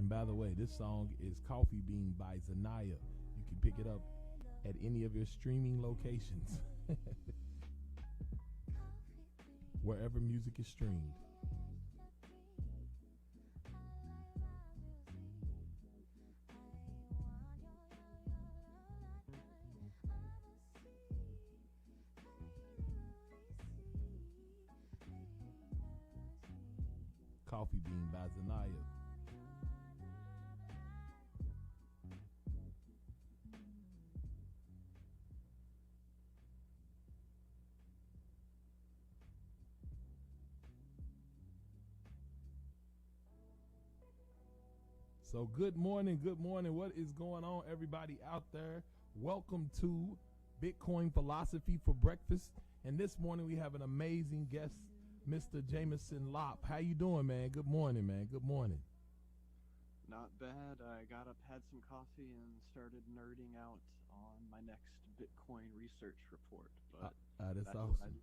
And by the way, this song is Coffee Bean by Zanaya. You can pick it up at any of your streaming locations, wherever music is streamed. Coffee Bean by Zanaya. So good morning. What is going on, everybody out there? Welcome to Bitcoin Philosophy for Breakfast. And this morning we have an amazing guest, Mr. Jameson Lopp. How you doing, man? Good morning, man. Good morning. Not bad. I got up, had some coffee, and started nerding out on my next Bitcoin research report. But that's awesome.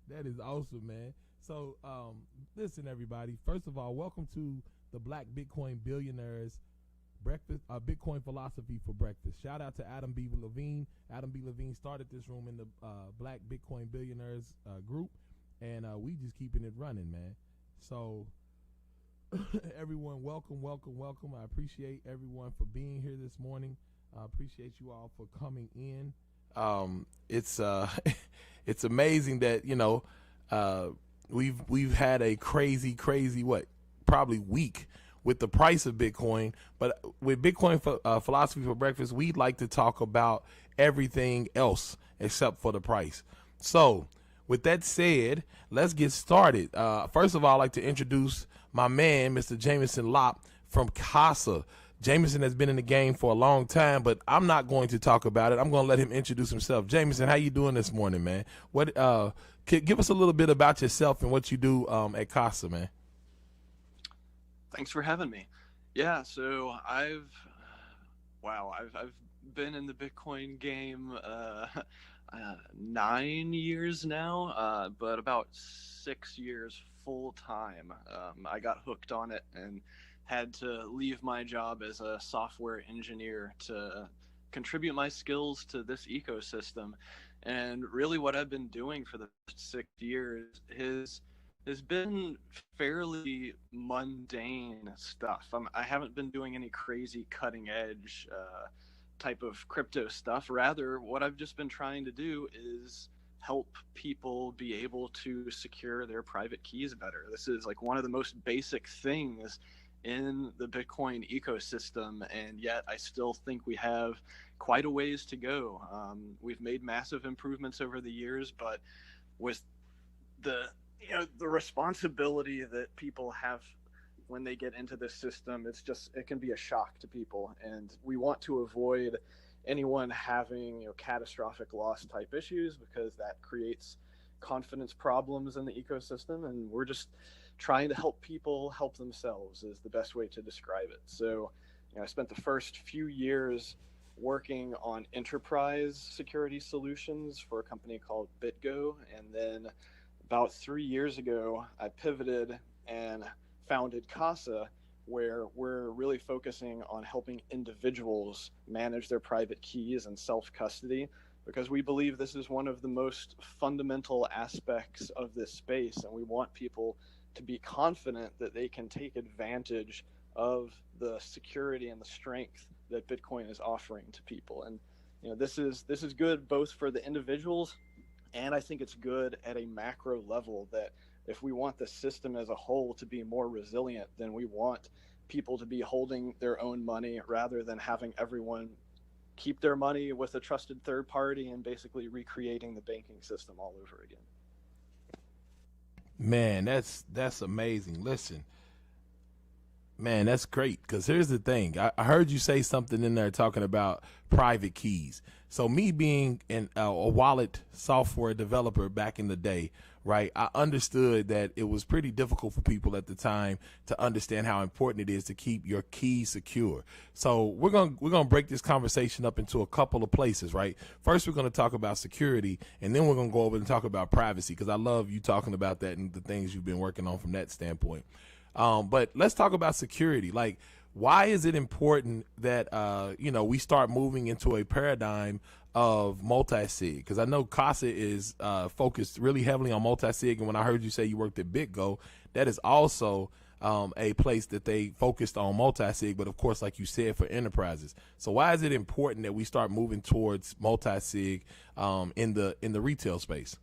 That is awesome, man. So, listen, everybody. First of all, welcome to the Black Bitcoin Billionaires Breakfast, Bitcoin Philosophy for Breakfast. Shout out to Adam B. Levine. Adam B. Levine started this room in the Black Bitcoin Billionaires group, and we just keeping it running, man. So, everyone, welcome. I appreciate everyone for being here this morning. I appreciate you all for coming in. It's it's amazing that we've had a crazy probably week with the price of Bitcoin, but with Bitcoin Philosophy for Breakfast, we'd like to talk about everything else except for the price. So with that said, let's get started. First of all, I'd like to introduce my man, Mr. Jameson Lopp from CASA. Jameson has been in the game for a long time, but I'm not going to talk about it. I'm going to let him introduce himself. Jameson, how you doing this morning, man? Give us a little bit about yourself and what you do at CASA, man. Thanks for having me. Yeah, so I've been in the Bitcoin game 9 years now, but about 6 years full time. I got hooked on it and had to leave my job as a software engineer to contribute my skills to this ecosystem. And really what I've been doing for the 6 years has been fairly mundane stuff. I haven't been doing any crazy cutting edge type of crypto stuff. Rather, what I've just been trying to do is help people be able to secure their private keys better. This is like one of the most basic things in the Bitcoin ecosystem, and yet I still think we have quite a ways to go. We've made massive improvements over the years, but with the responsibility that people have when they get into this system, it can be a shock to people, and we want to avoid anyone having catastrophic loss type issues, because that creates confidence problems in the ecosystem, and we're just trying to help people help themselves is the best way to describe it. So I spent the first few years working on enterprise security solutions for a company called BitGo, and then about 3 years ago, I pivoted and founded CASA, where we're really focusing on helping individuals manage their private keys and self-custody, because we believe this is one of the most fundamental aspects of this space, and we want people to be confident that they can take advantage of the security and the strength that Bitcoin is offering to people. And this is good both for the individuals, and I think it's good at a macro level, that if we want the system as a whole to be more resilient, then we want people to be holding their own money rather than having everyone keep their money with a trusted third party and basically recreating the banking system all over again. Man, that's amazing. Listen, man, that's great, because here's the thing. I heard you say something in there talking about private keys. So me being a wallet software developer back in the day, right, I understood that it was pretty difficult for people at the time to understand how important it is to keep your keys secure. So we're gonna break this conversation up into a couple of places, right? First, we're gonna talk about security, and then we're gonna go over and talk about privacy, because I love you talking about that and the things you've been working on from that standpoint. But let's talk about security. Like, why is it important that we start moving into a paradigm of multi-sig? Because I know CASA is focused really heavily on multi-sig, and when I heard you say you worked at BitGo, that is also a place that they focused on multi-sig, but of course, like you said, for enterprises. So why is it important that we start moving towards multi-sig in the retail space?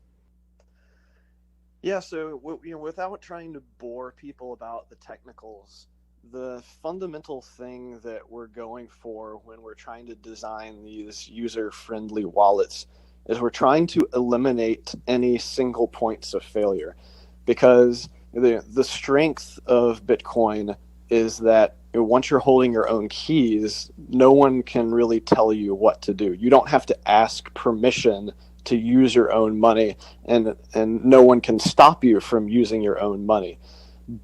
Yeah, so without trying to bore people about the technicals, the fundamental thing that we're going for when we're trying to design these user-friendly wallets is we're trying to eliminate any single points of failure, because the strength of Bitcoin is that once you're holding your own keys, no one can really tell you what to do. You don't have to ask permission to use your own money, and no one can stop you from using your own money.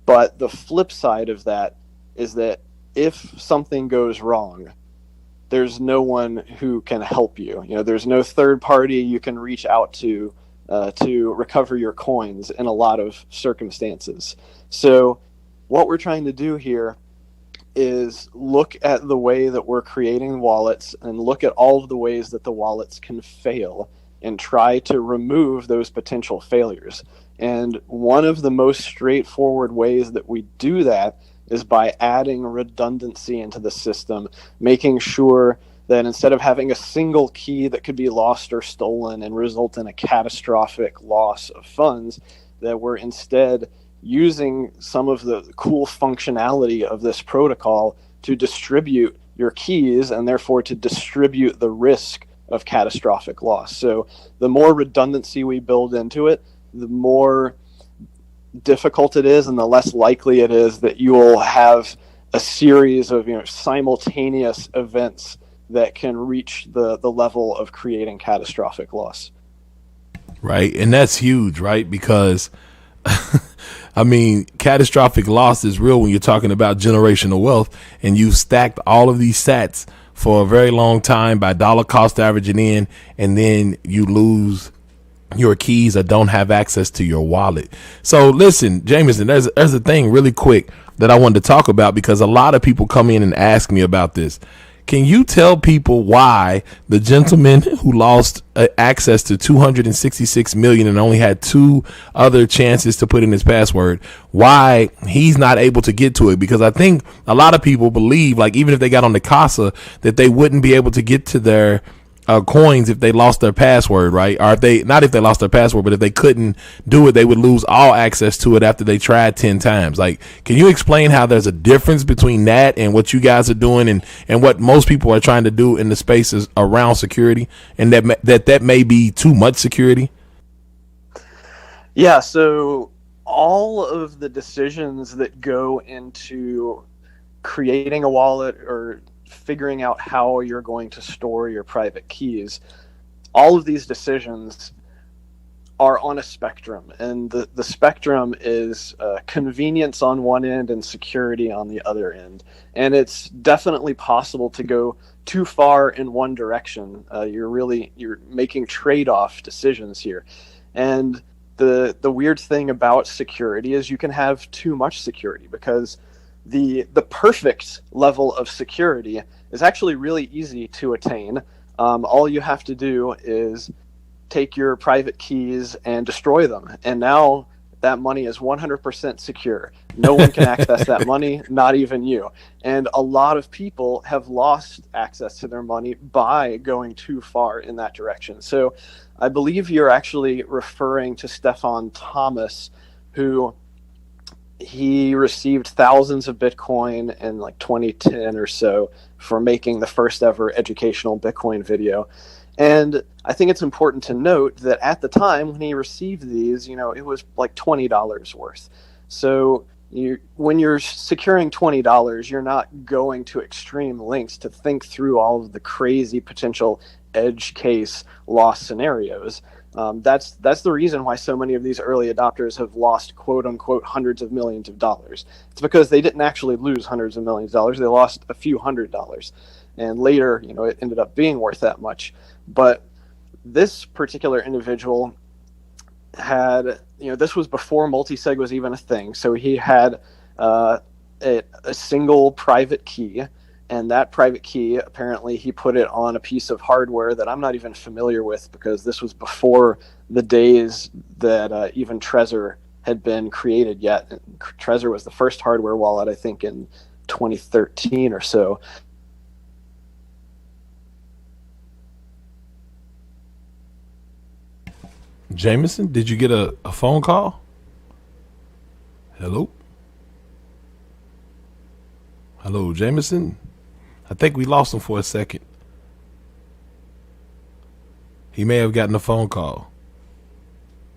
But the flip side of that is that if something goes wrong, there's no one who can help you. There's no third party you can reach out to recover your coins in a lot of circumstances. So what we're trying to do here is look at the way that we're creating wallets and look at all of the ways that the wallets can fail and try to remove those potential failures. And one of the most straightforward ways that we do that is by adding redundancy into the system, making sure that instead of having a single key that could be lost or stolen and result in a catastrophic loss of funds, that we're instead using some of the cool functionality of this protocol to distribute your keys and therefore to distribute the risk of catastrophic loss. So the more redundancy we build into it, the more difficult it is and the less likely it is that you will have a series of simultaneous events that can reach the level of creating catastrophic loss. Right. And that's huge, right? Because I mean, catastrophic loss is real when you're talking about generational wealth, and you've stacked all of these sats for a very long time by dollar cost averaging in, and then you lose your keys or don't have access to your wallet. So listen, Jameson, there's a thing really quick that I wanted to talk about, because a lot of people come in and ask me about this. Can you tell people why the gentleman who lost access to 266 million and only had 2 other chances to put in his password, why he's not able to get to it? Because I think a lot of people believe, like, even if they got on the CASA, that they wouldn't be able to get to their coins if they lost their password, right? Or if they lost their password, but if they couldn't do it, they would lose all access to it after they tried 10 times. Like, can you explain how there's a difference between that and what you guys are doing and what most people are trying to do in the spaces around security, and that may be too much security? Yeah, so all of the decisions that go into creating a wallet or figuring out how you're going to store your private keys, all of these decisions are on a spectrum, and the spectrum is convenience on one end and security on the other end. And it's definitely possible to go too far in one direction. You're making trade-off decisions here. And the weird thing about security is you can have too much security, because the perfect level of security is actually really easy to attain. All you have to do is take your private keys and destroy them, and now that money is 100% secure. No one can access that money, not even you. And a lot of people have lost access to their money by going too far in that direction. So I believe you're actually referring to Stefan Thomas, who he received thousands of Bitcoin in like 2010 or so for making the first ever educational Bitcoin video. And I think it's important to note that at the time when he received these, it was like $20 worth. So when you're securing $20, you're not going to extreme lengths to think through all of the crazy potential edge case loss scenarios. That's the reason why so many of these early adopters have lost quote unquote hundreds of millions of dollars. It's because they didn't actually lose hundreds of millions of dollars. They lost a few $100s, and later, it ended up being worth that much. But this particular individual had, this was before multi-sig was even a thing. So he had a single private key. And that private key, apparently, he put it on a piece of hardware that I'm not even familiar with, because this was before the days that even Trezor had been created yet. Trezor was the first hardware wallet, I think, in 2013 or so. Jameson, did you get a phone call? Hello? Hello, Jameson? I think we lost him for a second. He may have gotten a phone call.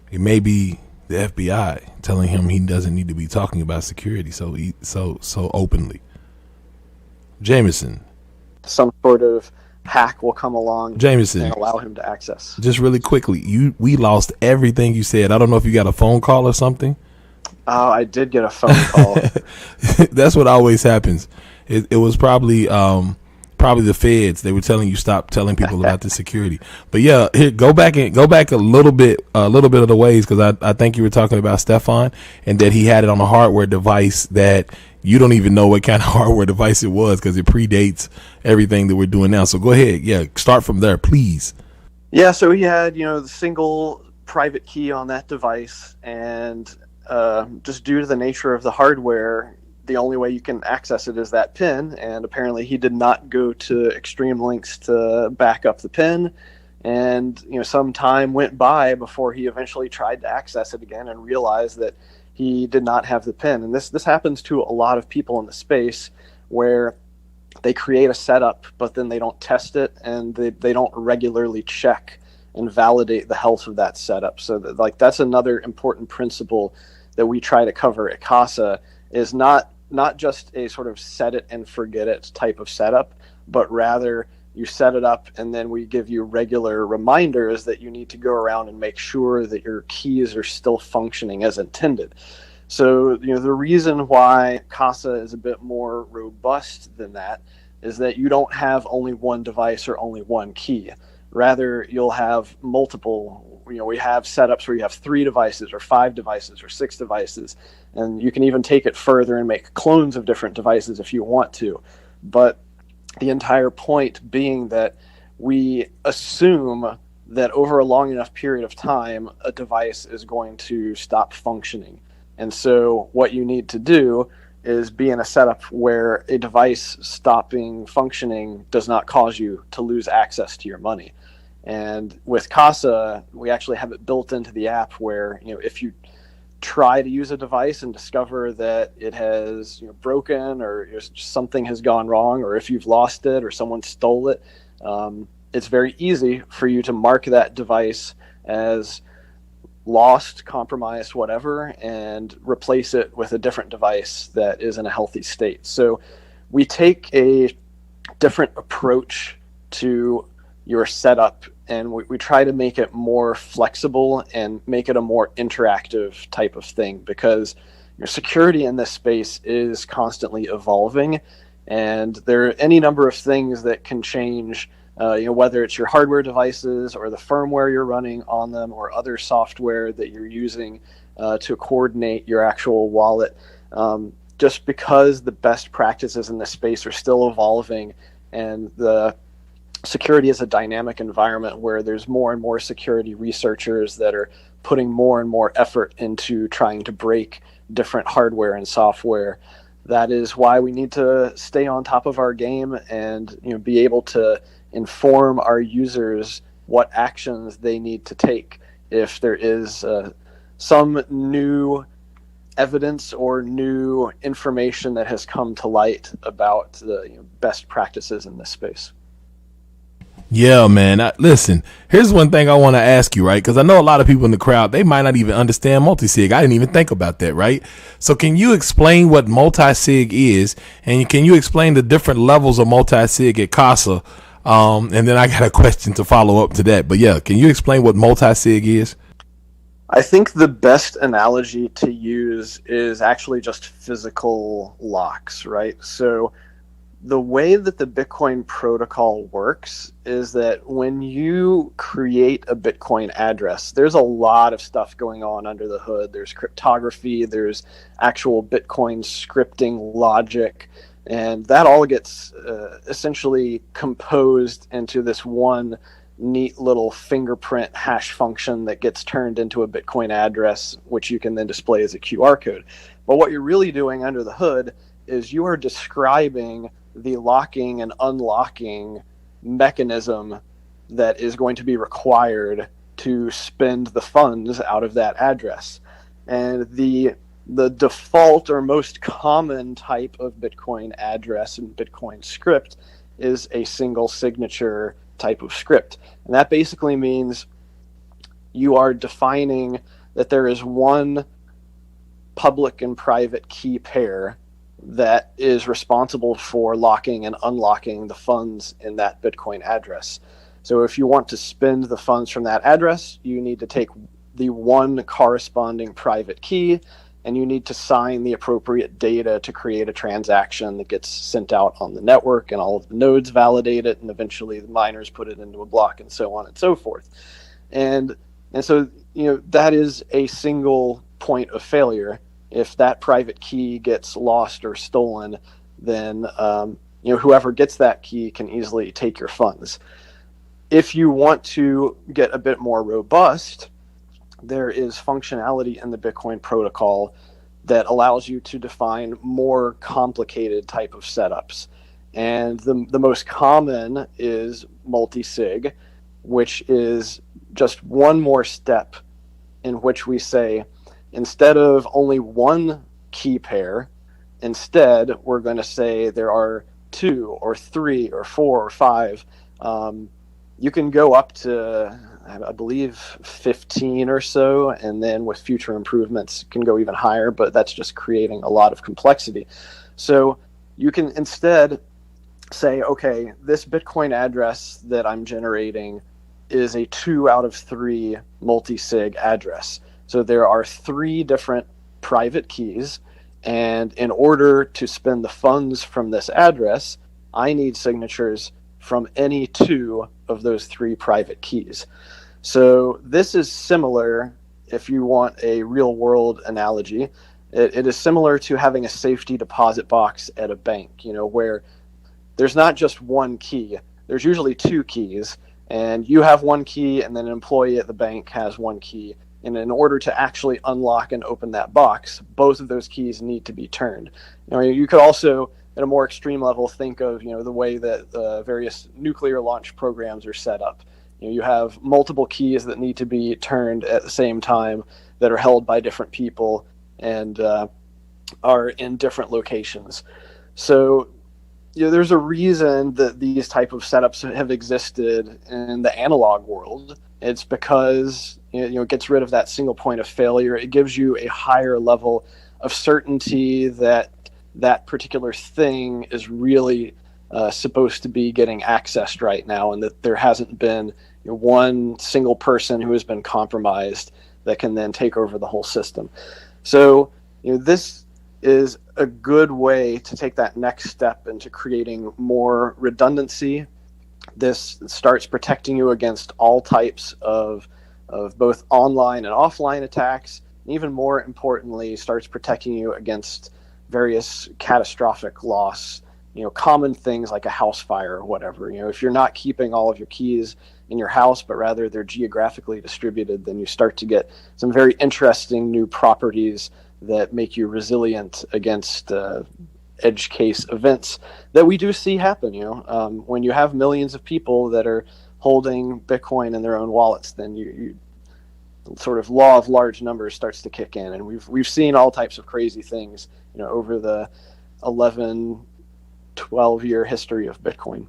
It may be the FBI telling him he doesn't need to be talking about security so openly. Jameson. Some sort of hack will come along, Jameson, and allow him to access. Just really quickly, we lost everything you said. I don't know if you got a phone call or something. Oh, I did get a phone call. That's what always happens. It was probably the feds. They were telling you stop telling people about the security. But yeah, here, go back a little bit of the ways, because I think you were talking about Stefan, and that he had it on a hardware device that you don't even know what kind of hardware device it was, because it predates everything that we're doing now. So go ahead, start from there, please. Yeah, so he had the single private key on that device, and just due to the nature of the hardware, the only way you can access it is that pin, and apparently he did not go to extreme lengths to back up the pin, and some time went by before he eventually tried to access it again and realized that he did not have the pin. And this happens to a lot of people in the space, where they create a setup but then they don't test it, and they don't regularly check and validate the health of that setup. So that's another important principle that we try to cover at CASA, is not just a sort of set it and forget it type of setup, but rather you set it up and then we give you regular reminders that you need to go around and make sure that your keys are still functioning as intended. So the reason why CASA is a bit more robust than that is that you don't have only one device or only one key. Rather, you'll have multiple. We have setups where you have 3 devices or 5 devices or 6 devices, and you can even take it further and make clones of different devices if you want to. But the entire point being that we assume that over a long enough period of time, a device is going to stop functioning. And so what you need to do is be in a setup where a device stopping functioning does not cause you to lose access to your money. And with CASA, we actually have it built into the app where, if you try to use a device and discover that it has broken, or something has gone wrong, or if you've lost it or someone stole it, it's very easy for you to mark that device as lost, compromised, whatever, and replace it with a different device that is in a healthy state. So we take a different approach to your setup, and we try to make it more flexible and make it a more interactive type of thing, because your security in this space is constantly evolving, and there are any number of things that can change, whether it's your hardware devices or the firmware you're running on them or other software that you're using to coordinate your actual wallet. Just because the best practices in this space are still evolving, and the security is a dynamic environment where there's more and more security researchers that are putting more and more effort into trying to break different hardware and software. That is why we need to stay on top of our game and be able to inform our users what actions they need to take if there is some new evidence or new information that has come to light about the best practices in this space. Yeah, man. Listen, here's one thing I want to ask you, right? Because I know a lot of people in the crowd, they might not even understand multi-sig. I didn't even think about that, right? So can you explain what multi-sig is? And can you explain the different levels of multi-sig at CASA? And then I got a question to follow up to that. But yeah, can you explain what multi-sig is? I think the best analogy to use is actually just physical locks, right? So the way that the Bitcoin protocol works is that when you create a Bitcoin address, there's a lot of stuff going on under the hood. There's cryptography, there's actual Bitcoin scripting logic, and that all gets essentially composed into this one neat little fingerprint hash function that gets turned into a Bitcoin address, which you can then display as a QR code. But what you're really doing under the hood is you are describing the locking and unlocking mechanism that is going to be required to spend the funds out of that address. And the default or most common type of Bitcoin address and Bitcoin script is a single signature type of script. And that basically means you are defining that there is one public and private key pair that is responsible for locking and unlocking the funds in that Bitcoin address. So if you want to spend the funds from that address, you need to take the one corresponding private key, and you need to sign the appropriate data to create a transaction that gets sent out on the network, and all of the nodes validate it, and eventually the miners put it into a block, and so on and so forth. And so, that is a single point of failure. If that private key gets lost or stolen, then whoever gets that key can easily take your funds. If you want to get a bit more robust, there is functionality in the Bitcoin protocol that allows you to define more complicated type of setups. And the most common is multi-sig, which is just one more step in which we say, instead of only one key pair, instead we're going to say there are 2 or 3 or 4 or 5. You can go up to, I believe, 15 or so, and then with future improvements can go even higher, but that's just creating a lot of complexity. So you can instead say, okay, this Bitcoin address that I'm generating is a 2 out of 3 multi-sig address. So there are 3 different private keys, and in order to spend the funds from this address, I need signatures from any 2 of those 3 private keys. So this is similar, if you want a real world analogy, it is similar to having a safety deposit box at a bank, where there's not just one key, there's usually 2 keys, and you have one key, and then an employee at the bank has one key. And in order to actually unlock and open that box, both of those keys need to be turned. You could also, at a more extreme level, think of the way that various nuclear launch programs are set up. You have multiple keys that need to be turned at the same time that are held by different people and are in different locations. So there's a reason that these type of setups have existed in the analog world. It's because it gets rid of that single point of failure. It gives you a higher level of certainty that that particular thing is really supposed to be getting accessed right now, and that there hasn't been one single person who has been compromised that can then take over the whole system. So this is a good way to take that next step into creating more redundancy. This starts protecting you against all types of both online and offline attacks. And even more importantly, starts protecting you against various catastrophic loss, common things like a house fire or whatever. If you're not keeping all of your keys in your house, but rather they're geographically distributed, then you start to get some very interesting new properties that make you resilient against edge case events that we do see happen. When you have millions of people that are holding Bitcoin in their own wallets, then you sort of law of large numbers starts to kick in, and we've seen all types of crazy things over the 11-12 year history of Bitcoin.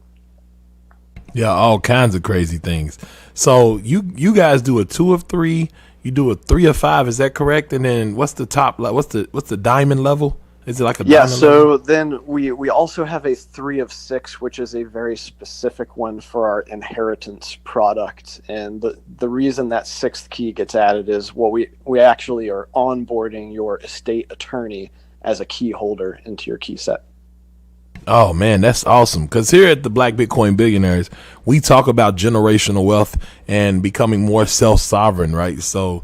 Yeah, all kinds of crazy things. So you guys do a 2 of 3, you do a 3 of 5, is that correct? And then what's the top? What's the diamond level? Is it like a diamond so level? Then we also have a 3 of 6, which is a very specific one for our inheritance product. And the reason that 6th key gets added is we actually are onboarding your estate attorney as a key holder into your key set. Oh man, that's awesome. Because here at the Black Bitcoin Billionaires, we talk about generational wealth and becoming more self-sovereign, right? So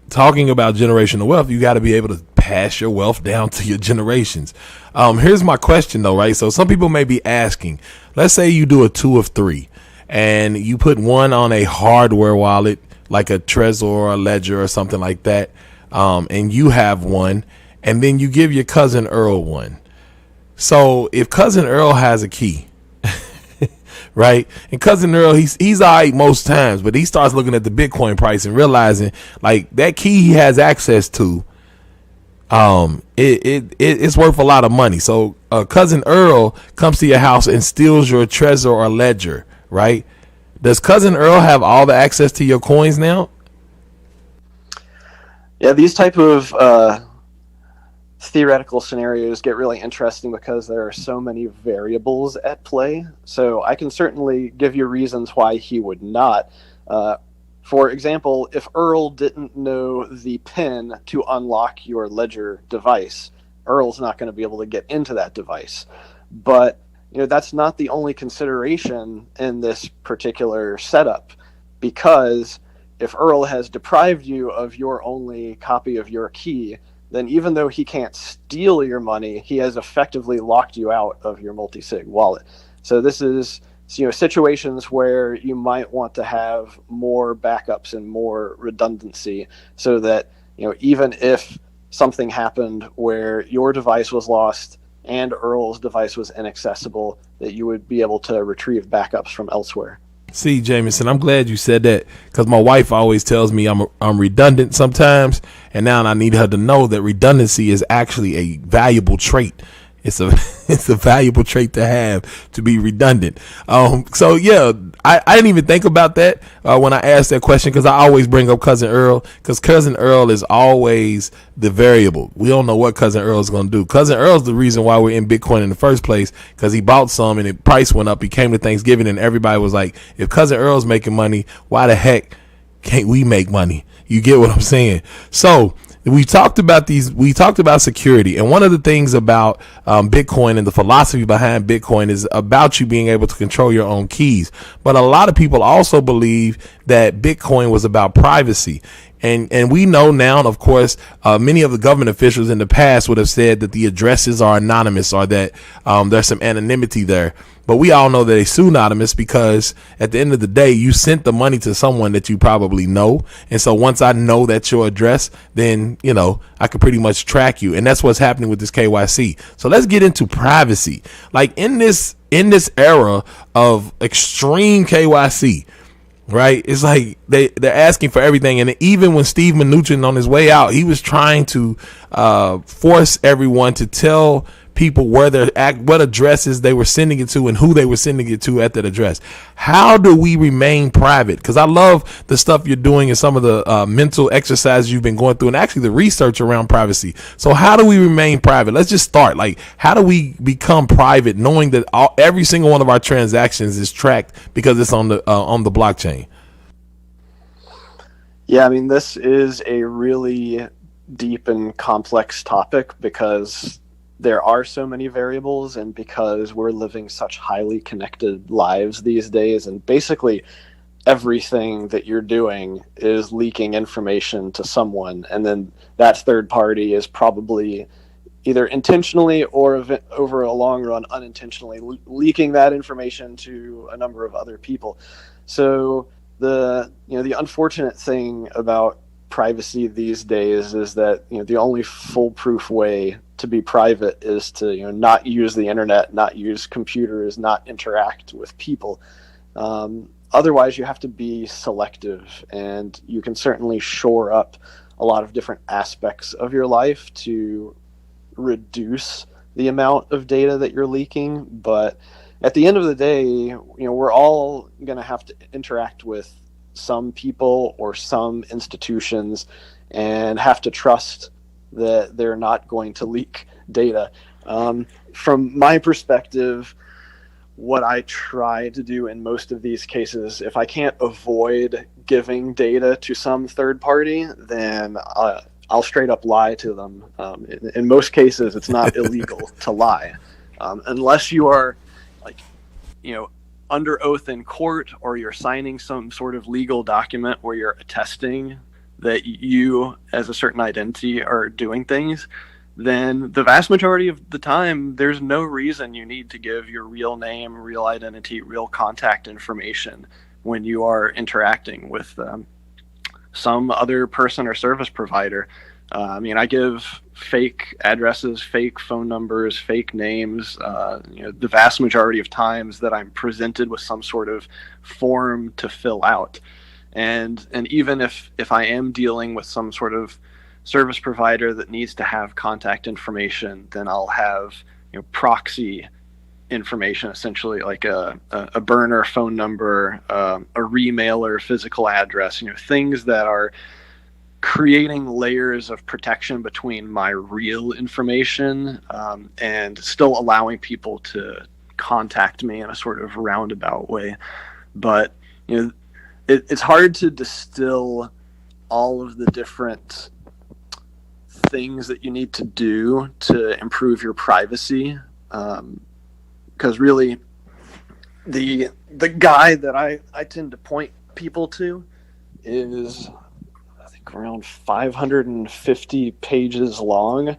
talking about generational wealth, you got to be able to pass your wealth down to your generations. Here's my question though, right? So some people may be asking, let's say you do a 2 of 3 and you put one on a hardware wallet, like a Trezor or a Ledger or something like that. And you have one, and then you give your cousin Earl one. So if cousin Earl has a key, right? And cousin Earl, he's all right most times, but he starts looking at the Bitcoin price and realizing like that key he has access to, it's worth a lot of money. So cousin Earl comes to your house and steals your Trezor or Ledger, right? Does cousin Earl have all the access to your coins now? Yeah, these type of theoretical scenarios get really interesting because there are so many variables at play. So I can certainly give you reasons why he would not. For example, if Earl didn't know the PIN to unlock your Ledger device, Earl's not going to be able to get into that device. But that's not the only consideration in this particular setup, because if Earl has deprived you of your only copy of your key, then even though he can't steal your money, he has effectively locked you out of your multi-sig wallet. So this is situations where you might want to have more backups and more redundancy, so that even if something happened where your device was lost and Earl's device was inaccessible, that you would be able to retrieve backups from elsewhere. See, Jameson, I'm glad you said that, because my wife always tells me I'm redundant sometimes, and now I need her to know that redundancy is actually a valuable trait. It's a valuable trait to have, to be redundant. So yeah, I didn't even think about that when I asked that question, because I always bring up cousin Earl, because cousin Earl is always the variable. We don't know what cousin Earl is going to do. Cousin Earl's the reason why we're in Bitcoin in the first place, because he bought some and the price went up. He came to Thanksgiving and everybody was like, if cousin Earl's making money, why the heck can't we make money? You get what I'm saying? So we talked about security, and one of the things about Bitcoin and the philosophy behind Bitcoin is about you being able to control your own keys. But a lot of people also believe that Bitcoin was about privacy. And we know now, of course, many of the government officials in the past would have said that the addresses are anonymous, or that there's some anonymity there. But we all know that it's pseudonymous, because at the end of the day, you sent the money to someone that you probably know. And so once I know that's your address, then, I could pretty much track you. And that's what's happening with this KYC. So let's get into privacy. Like in this era of extreme KYC, right? It's like they're asking for everything. And even when Steve Mnuchin on his way out, he was trying to force everyone to tell people what addresses they were sending it to and who they were sending it to at that address. How do we remain private? Because I love the stuff you're doing and some of the mental exercises you've been going through, and actually the research around privacy. So how do we remain private? Let's just start. Like, how do we become private, knowing that every single one of our transactions is tracked because it's on the blockchain? Yeah, I mean, this is a really deep and complex topic, because there are so many variables, and because we're living such highly connected lives these days, and basically everything that you're doing is leaking information to someone, and then that third party is probably either intentionally or over a long run unintentionally leaking that information to a number of other people. So the unfortunate thing about privacy these days is that the only foolproof way to be private is to not use the internet, not use computers, not interact with people. Otherwise, you have to be selective, and you can certainly shore up a lot of different aspects of your life to reduce the amount of data that you're leaking. But at the end of the day, we're all going to have to interact with some people or some institutions, and have to trust that they're not going to leak data. From my perspective, what I try to do in most of these cases, if I can't avoid giving data to some third party, then I'll straight up lie to them. In most cases, it's not illegal to lie. unless you are like, under oath in court, or you're signing some sort of legal document where you're attesting that you as a certain identity are doing things, then the vast majority of the time, there's no reason you need to give your real name, real identity, real contact information when you are interacting with some other person or service provider. I give fake addresses, fake phone numbers, fake names, the vast majority of times that I'm presented with some sort of form to fill out. And even if I am dealing with some sort of service provider that needs to have contact information, then I'll have proxy information, essentially like a burner phone number, a remailer physical address, things that are creating layers of protection between my real information and still allowing people to contact me in a sort of roundabout way. But it's hard to distill all of the different things that you need to do to improve your privacy, because really the guide that I tend to point people to is around 550 pages long.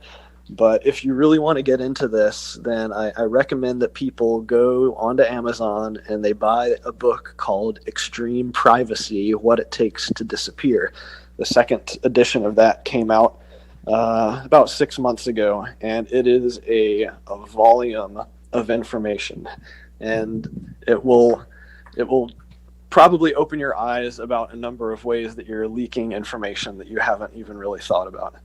But if you really want to get into this, then I recommend that people go onto Amazon and they buy a book called Extreme Privacy: What It Takes to Disappear. The second edition of that came out about 6 months ago, and it is a volume of information, and it will probably open your eyes about a number of ways that you're leaking information that you haven't even really thought about.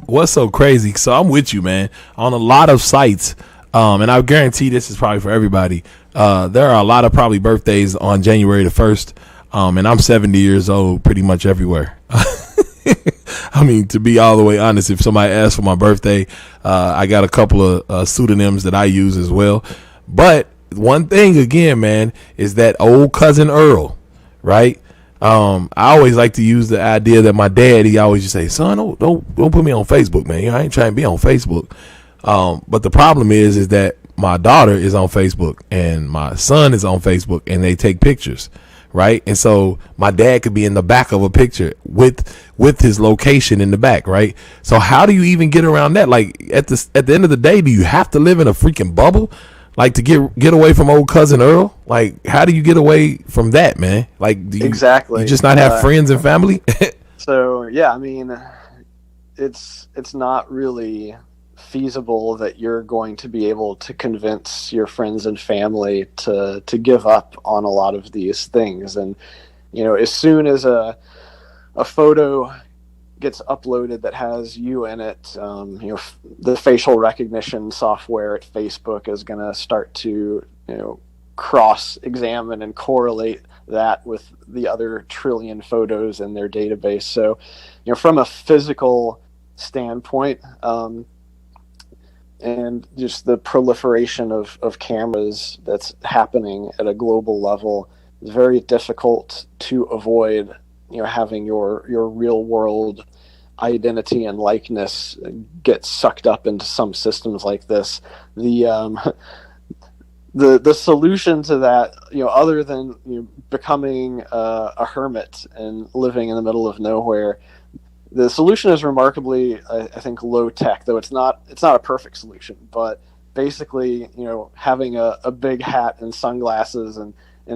What's so crazy? So I'm with you, man. On a lot of sites, and I guarantee this is probably for everybody, there are a lot of probably birthdays on January the 1st, and I'm 70 years old pretty much everywhere. I mean, to be all the way honest, if somebody asks for my birthday, I got a couple of pseudonyms that I use as well. But one thing again, man, is that old cousin Earl, right? I always like to use the idea that my dad, he always just say, son, don't put me on Facebook, man. I ain't trying to be on Facebook. But the problem is that my daughter is on Facebook and my son is on Facebook, and they take pictures, right? And so my dad could be in the back of a picture with his location in the back, right? So how do you even get around that? Like at the end of the day, do you have to live in a freaking bubble? Like to get away from old cousin Earl? Like, how do you get away from that, man? Like, do you, exactly. You just not have friends and family? So, yeah, I mean, it's not really feasible that you're going to be able to convince your friends and family to give up on a lot of these things. And, as soon as a photo gets uploaded that has you in it, the facial recognition software at Facebook is going to start to cross-examine and correlate that with the other trillion photos in their database. So from a physical standpoint, and just the proliferation of cameras that's happening at a global level, it's very difficult to avoid having your real world identity and likeness get sucked up into some systems like this. The solution to that, other than becoming a hermit and living in the middle of nowhere, the solution is remarkably, I think, low tech. Though it's not a perfect solution, but basically, having a big hat and sunglasses, and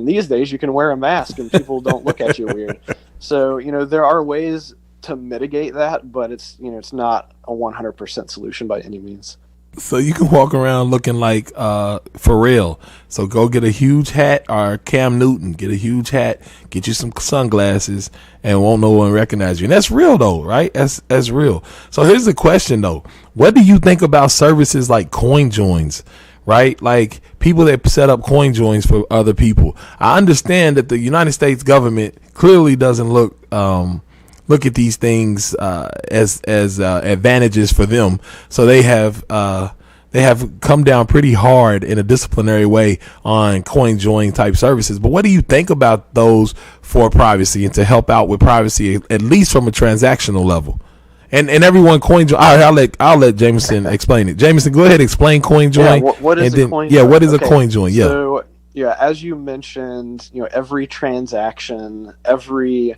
these days you can wear a mask and people don't look at you weird. So there are ways to mitigate that, but it's not a 100% solution by any means. So you can walk around looking like Pharrell. So go get a huge hat, or Cam Newton, get a huge hat, get you some sunglasses, and won't no one recognize you. And that's real though, right? That's real. So here's the question though. What do you think about services like CoinJoins? Right? Like people that set up CoinJoins for other people. I understand that the United States government clearly doesn't look at these things as advantages for them. So they have come down pretty hard in a disciplinary way on CoinJoin type services. But what do you think about those for privacy and to help out with privacy, at least from a transactional level? And everyone CoinJoin. I'll let Jameson explain it. Jameson, go ahead, explain CoinJoin. Yeah, what is a CoinJoin? Yeah, what is a CoinJoin? Yeah. So yeah, as you mentioned, every transaction, every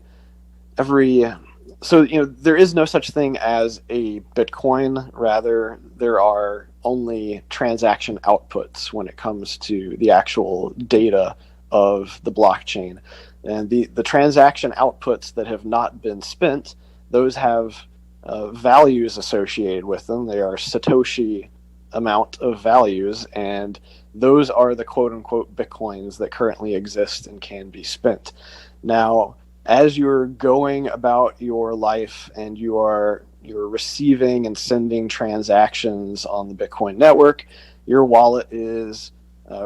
so there is no such thing as a Bitcoin. Rather, there are only transaction outputs when it comes to the actual data of the blockchain. And the transaction outputs that have not been spent, those have values associated with them. They are Satoshi amount of values, and those are the quote-unquote Bitcoins that currently exist and can be spent. Now, as you're going about your life and you're receiving and sending transactions on the Bitcoin network, your wallet is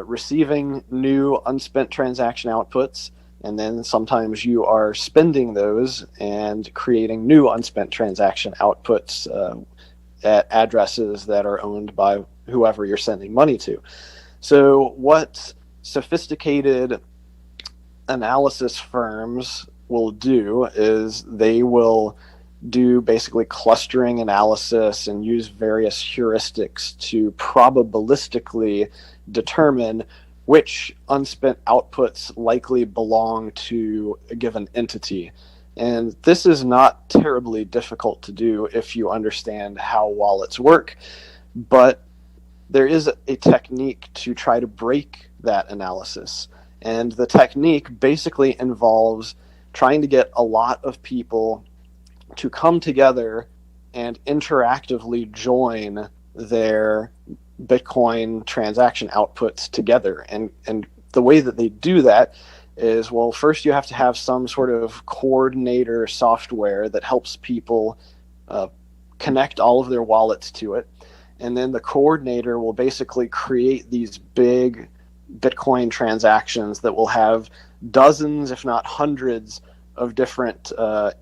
receiving new unspent transaction outputs, and then sometimes you are spending those and creating new unspent transaction outputs at addresses that are owned by whoever you're sending money to. So what sophisticated analysis firms will do is they will do basically clustering analysis and use various heuristics to probabilistically determine which unspent outputs likely belong to a given entity. And this is not terribly difficult to do if you understand how wallets work, but there is a technique to try to break that analysis. And the technique basically involves trying to get a lot of people to come together and interactively join their Bitcoin transaction outputs together. And the way that they do that is, well, first you have to have some sort of coordinator software that helps people connect all of their wallets to it. And then the coordinator will basically create these big Bitcoin transactions that will have dozens, if not hundreds, of different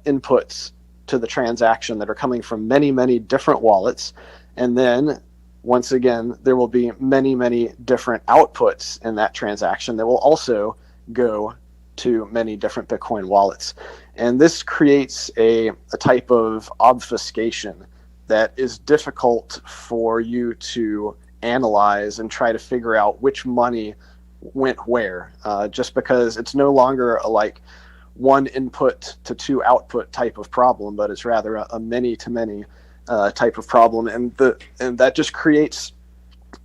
inputs to the transaction that are coming from many, many different wallets. And then once again, there will be many, many different outputs in that transaction that will also go to many different Bitcoin wallets. And this creates a type of obfuscation that is difficult for you to analyze and try to figure out which money went where, just because it's no longer a one input to two output type of problem, but it's rather a many to many type of problem, and that just creates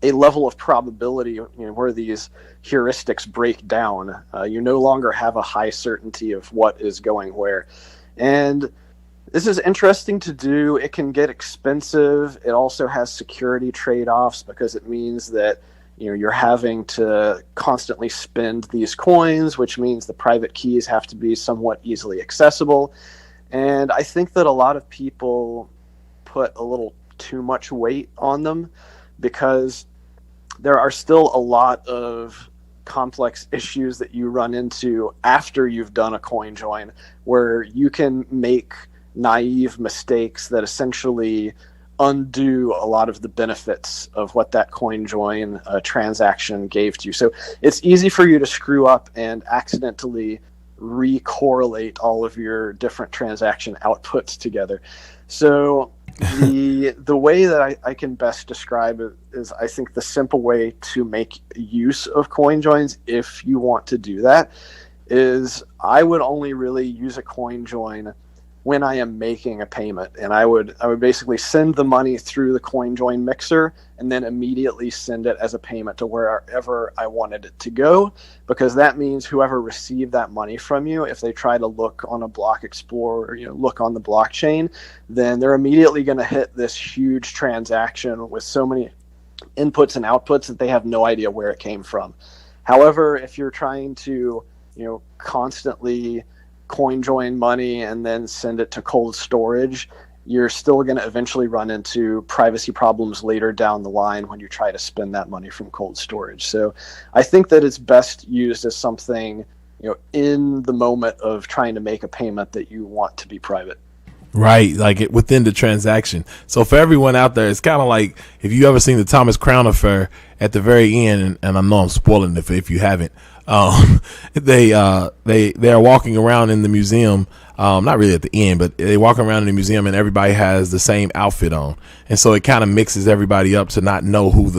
a level of probability where these heuristics break down. You no longer have a high certainty of what is going where, and this is interesting to do. It can get expensive. It also has security trade-offs because it means that you're having to constantly spend these coins, which means the private keys have to be somewhat easily accessible. And I think that a lot of people put a little too much weight on them because there are still a lot of complex issues that you run into after you've done a CoinJoin, where you can make naive mistakes that essentially undo a lot of the benefits of what that CoinJoin transaction gave to you. So it's easy for you to screw up and accidentally re-correlate all of your different transaction outputs together. So the way that I can best describe it is, I think the simple way to make use of CoinJoins, if you want to do that, is I would only really use a CoinJoin when I am making a payment, and I would basically send the money through the CoinJoin mixer and then immediately send it as a payment to wherever I wanted it to go, because that means whoever received that money from you, if they try to look on a block explorer, look on the blockchain, then they're immediately going to hit this huge transaction with so many inputs and outputs that they have no idea where it came from. However, if you're trying to constantly CoinJoin money and then send it to cold storage, you're still going to eventually run into privacy problems later down the line when you try to spend that money from cold storage. So I think that it's best used as something, in the moment of trying to make a payment that you want to be private. Right, like within the transaction. So for everyone out there, it's kind of like if you ever seen the Thomas Crown Affair at the very end, and I know I'm spoiling it if you haven't. They are walking around in the museum not really at the end, but they walk around in the museum and everybody has the same outfit on. And so it kind of mixes everybody up to not know who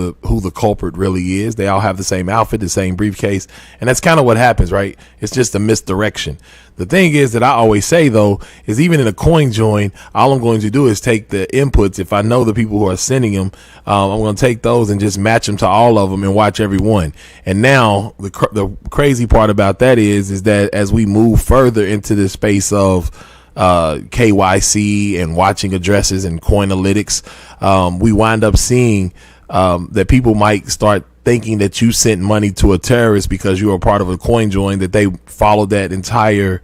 the culprit really is. They all have the same outfit, the same briefcase. And that's kind of what happens, right? It's just a misdirection. The thing is that I always say, though, is even in a CoinJoin, all I'm going to do is take the inputs. If I know the people who are sending them, I'm going to take those and just match them to all of them and watch every one. And now the crazy part about that is that as we move further into the space of KYC and watching addresses and Coinalytics, we wind up seeing that people might start thinking that you sent money to a terrorist because you were part of a CoinJoin, that they followed that entire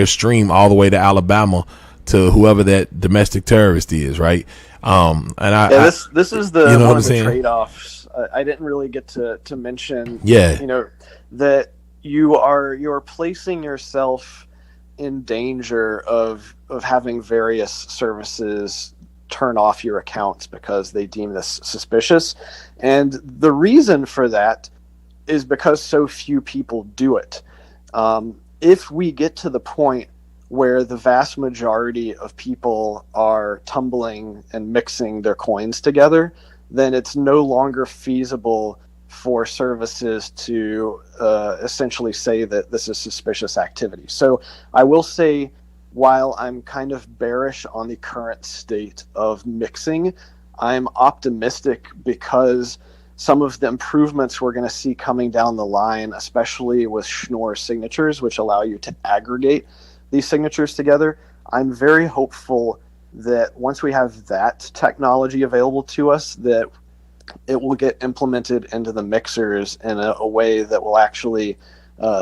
stream all the way to Alabama to whoever that domestic terrorist is, right? This is the one of the trade-offs. I didn't really get to mention. Yeah, that you are placing yourself in danger of having various services turn off your accounts because they deem this suspicious. And the reason for that is because so few people do it. If we get to the point where the vast majority of people are tumbling and mixing their coins together, then it's no longer feasible for services to essentially say that this is suspicious activity. So I will say, while I'm kind of bearish on the current state of mixing, I'm optimistic because some of the improvements we're going to see coming down the line, especially with Schnorr signatures, which allow you to aggregate these signatures together, I'm very hopeful that once we have that technology available to us, that it will get implemented into the mixers in a way that will actually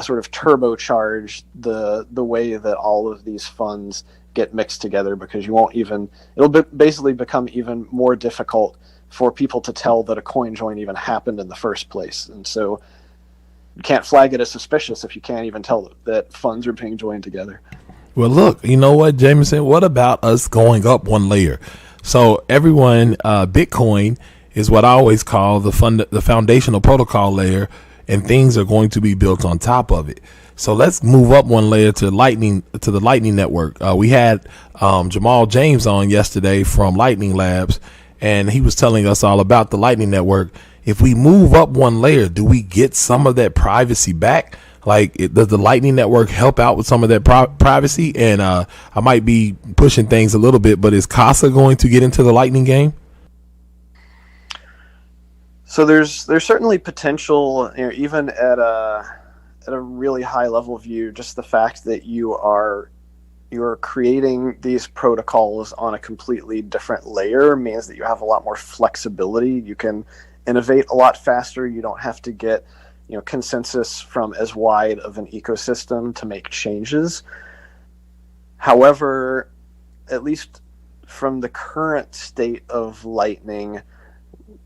sort of turbocharge the way that all of these funds get mixed together, because it'll basically become even more difficult for people to tell that a CoinJoin even happened in the first place. And so you can't flag it as suspicious if you can't even tell that funds are being joined together. Well, look, you know what, Jameson, what about us going up one layer? So everyone, Bitcoin is what I always call the foundational protocol layer, and things are going to be built on top of it. So let's move up one layer to the Lightning Network. We had Jamal James on yesterday from Lightning Labs, and he was telling us all about the Lightning Network. If we move up one layer, do we get some of that privacy back? Like, does the Lightning Network help out with some of that privacy? And I might be pushing things a little bit, but is CASA going to get into the Lightning game? So there's certainly potential, even at a really high level view. Just the fact that you're creating these protocols on a completely different layer means that you have a lot more flexibility. You can innovate a lot faster. You don't have to get consensus from as wide of an ecosystem to make changes. However, at least from the current state of Lightning,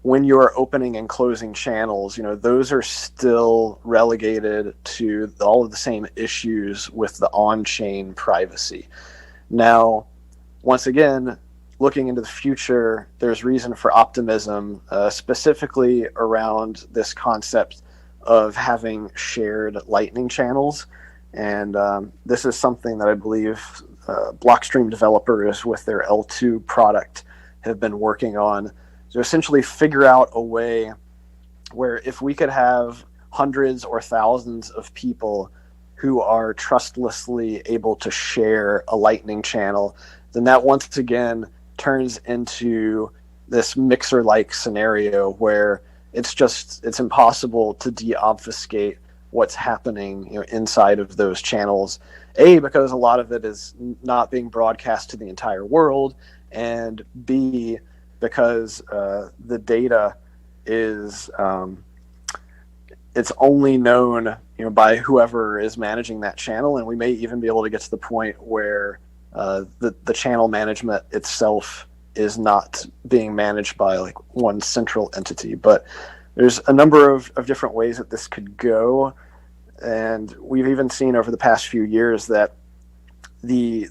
when you're opening and closing channels, those are still relegated to all of the same issues with the on-chain privacy. Now, once again, looking into the future, there's reason for optimism, specifically around this concept of having shared Lightning channels. And this is something that I believe Blockstream developers with their L2 product have been working on, to essentially figure out a way where if we could have hundreds or thousands of people who are trustlessly able to share a Lightning channel, then that once again turns into this mixer-like scenario where it's impossible to de-obfuscate what's happening inside of those channels. A, because a lot of it is not being broadcast to the entire world, and B, because the data is it's only known by whoever is managing that channel, and we may even be able to get to the point where the channel management itself is not being managed by like one central entity. But there's a number of different ways that this could go, and we've even seen over the past few years that the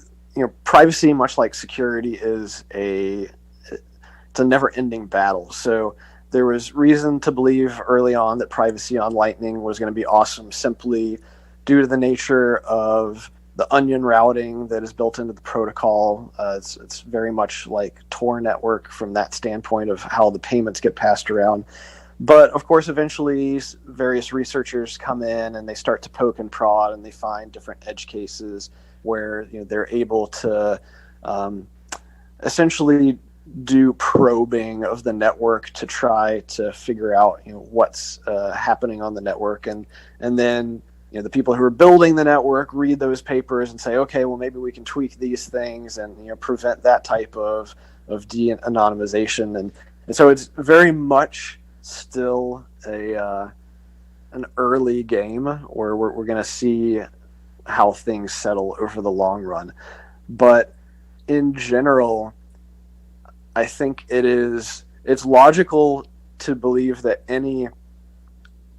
privacy, much like security, is it's a never-ending battle. So there was reason to believe early on that privacy on Lightning was going to be awesome, simply due to the nature of the onion routing that is built into the protocol. It's very much like Tor network from that standpoint of how the payments get passed around. But of course, eventually various researchers come in and they start to poke and prod, and they find different edge cases where they're able to essentially do probing of the network to try to figure out what's happening on the network, and then the people who are building the network read those papers and say, okay, well, maybe we can tweak these things and prevent that type of de-anonymization, and so it's very much still an early game where we're going to see how things settle over the long run. But in general, I think it's logical to believe that any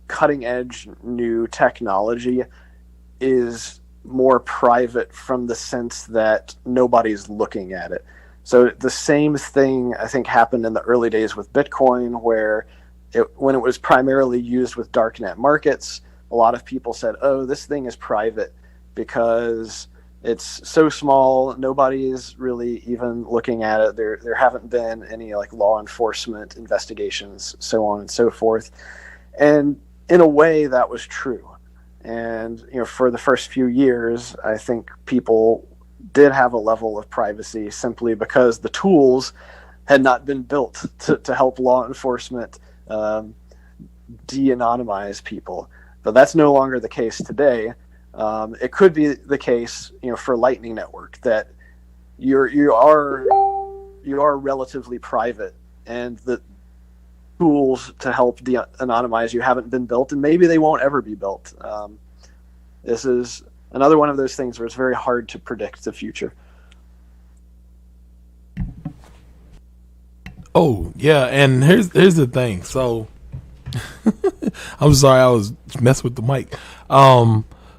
cutting edge new technology is more private from the sense that nobody's looking at it. So the same thing I think happened in the early days with Bitcoin, where when it was primarily used with darknet markets, a lot of people said, oh, this thing is private because it's so small, nobody is really even looking at it. There haven't been any like law enforcement investigations, so on and so forth. And in a way, that was true. And for the first few years, I think people did have a level of privacy simply because the tools had not been built to help law enforcement de-anonymize people. But that's no longer the case today. It could be the case, for Lightning Network, that you are relatively private, and the tools to help de-anonymize you haven't been built, and maybe they won't ever be built. This is another one of those things where it's very hard to predict the future. Oh yeah, and here's the thing. So I'm sorry, I was messing with the mic.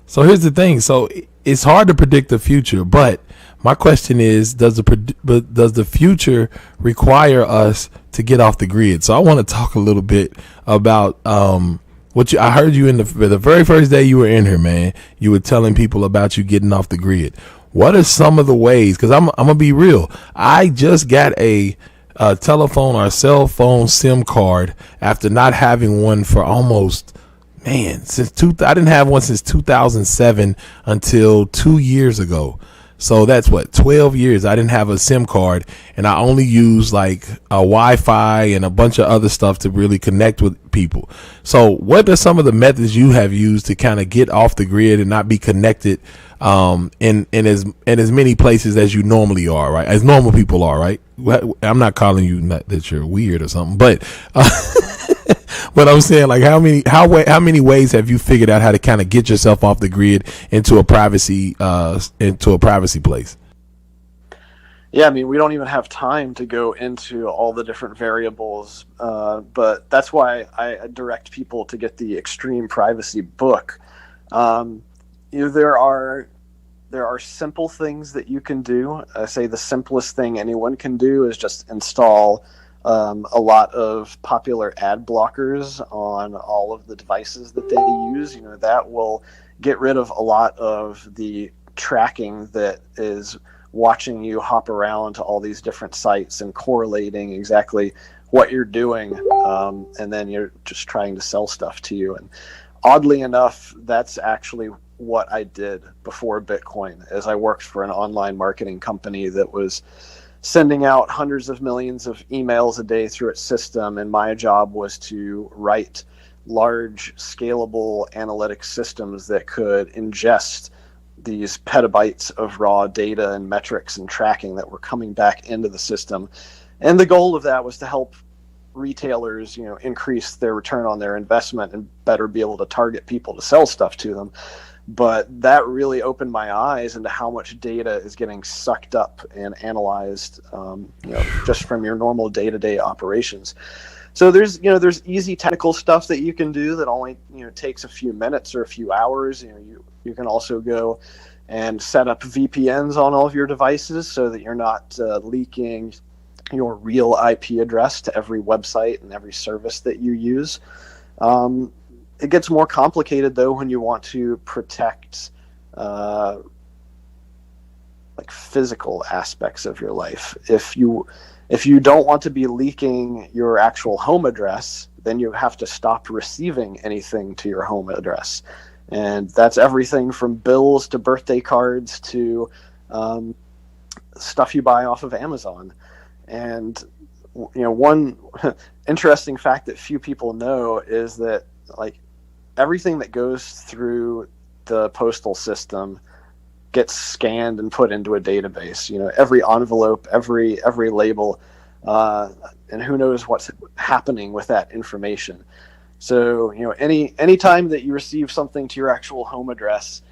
So here's the thing. So it's hard to predict the future, but my question is, does the future require us to get off the grid? So I want to talk a little bit about I heard you in the very first day you were in here, man. You were telling people about you getting off the grid. What are some of the ways? Because I'm gonna be real. I just got a telephone or cell phone SIM card after not having one for almost, since I didn't have one since 2007 until 2 years ago. So that's 12 years I didn't have a SIM card, and I only use like a Wi-Fi and a bunch of other stuff to really connect with people. So what are some of the methods you have used to kind of get off the grid and not be connected in as many places as you normally are, right? As normal people are, right? I'm not calling you that you're weird or something, but but I'm saying, like, how many ways have you figured out how to kind of get yourself off the grid into a privacy place? Yeah, I mean, we don't even have time to go into all the different variables, but that's why I direct people to get the Extreme Privacy book. There are simple things that you can do. I say the simplest thing anyone can do is just install a lot of popular ad blockers on all of the devices that they use. That will get rid of a lot of the tracking that is watching you hop around to all these different sites and correlating exactly what you're doing, and then you're just trying to sell stuff to you. And oddly enough, that's actually what I did before Bitcoin, as I worked for an online marketing company that was sending out hundreds of millions of emails a day through its system, and my job was to write large scalable analytic systems that could ingest these petabytes of raw data and metrics and tracking that were coming back into the system. And the goal of that was to help retailers, increase their return on their investment and better be able to target people to sell stuff to them. But that really opened my eyes into how much data is getting sucked up and analyzed, just from your normal day-to-day operations. So there's easy technical stuff that you can do that only, takes a few minutes or a few hours. You can also go and set up VPNs on all of your devices so that you're not leaking your real IP address to every website and every service that you use. It gets more complicated, though, when you want to protect like physical aspects of your life. If you don't want to be leaking your actual home address, then you have to stop receiving anything to your home address. And that's everything from bills to birthday cards to stuff you buy off of Amazon. And one interesting fact that few people know is that like everything that goes through the postal system gets scanned and put into a database. Every envelope, every label, and who knows what's happening with that information. So any time that you receive something to your actual home address,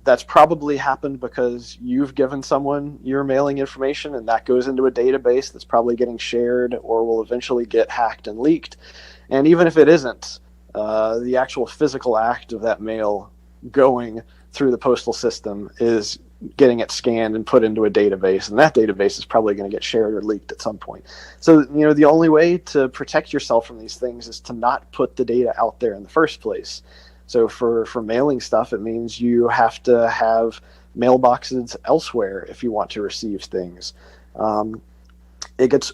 that's probably happened because you've given someone your mailing information, and that goes into a database that's probably getting shared or will eventually get hacked and leaked. And even if it isn't, the actual physical act of that mail going through the postal system is getting it scanned and put into a database, and that database is probably going to get shared or leaked at some point. So the only way to protect yourself from these things is to not put the data out there in the first place. So for mailing stuff, it means you have to have mailboxes elsewhere if you want to receive things. It gets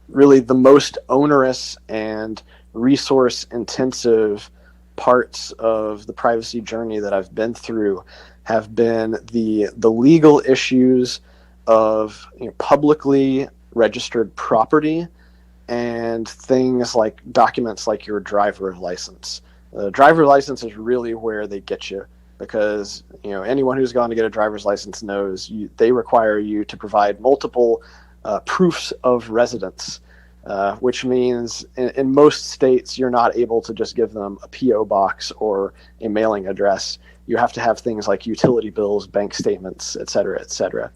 really the most onerous and resource intensive parts of the privacy journey that I've been through have been the legal issues of publicly registered property and things like documents like your driver's license. The driver's license is really where they get you, because anyone who's gone to get a driver's license knows they require you to provide multiple proofs of residence, which means in most states you're not able to just give them a P.O. box or a mailing address. You have to have things like utility bills, bank statements, et cetera, et cetera.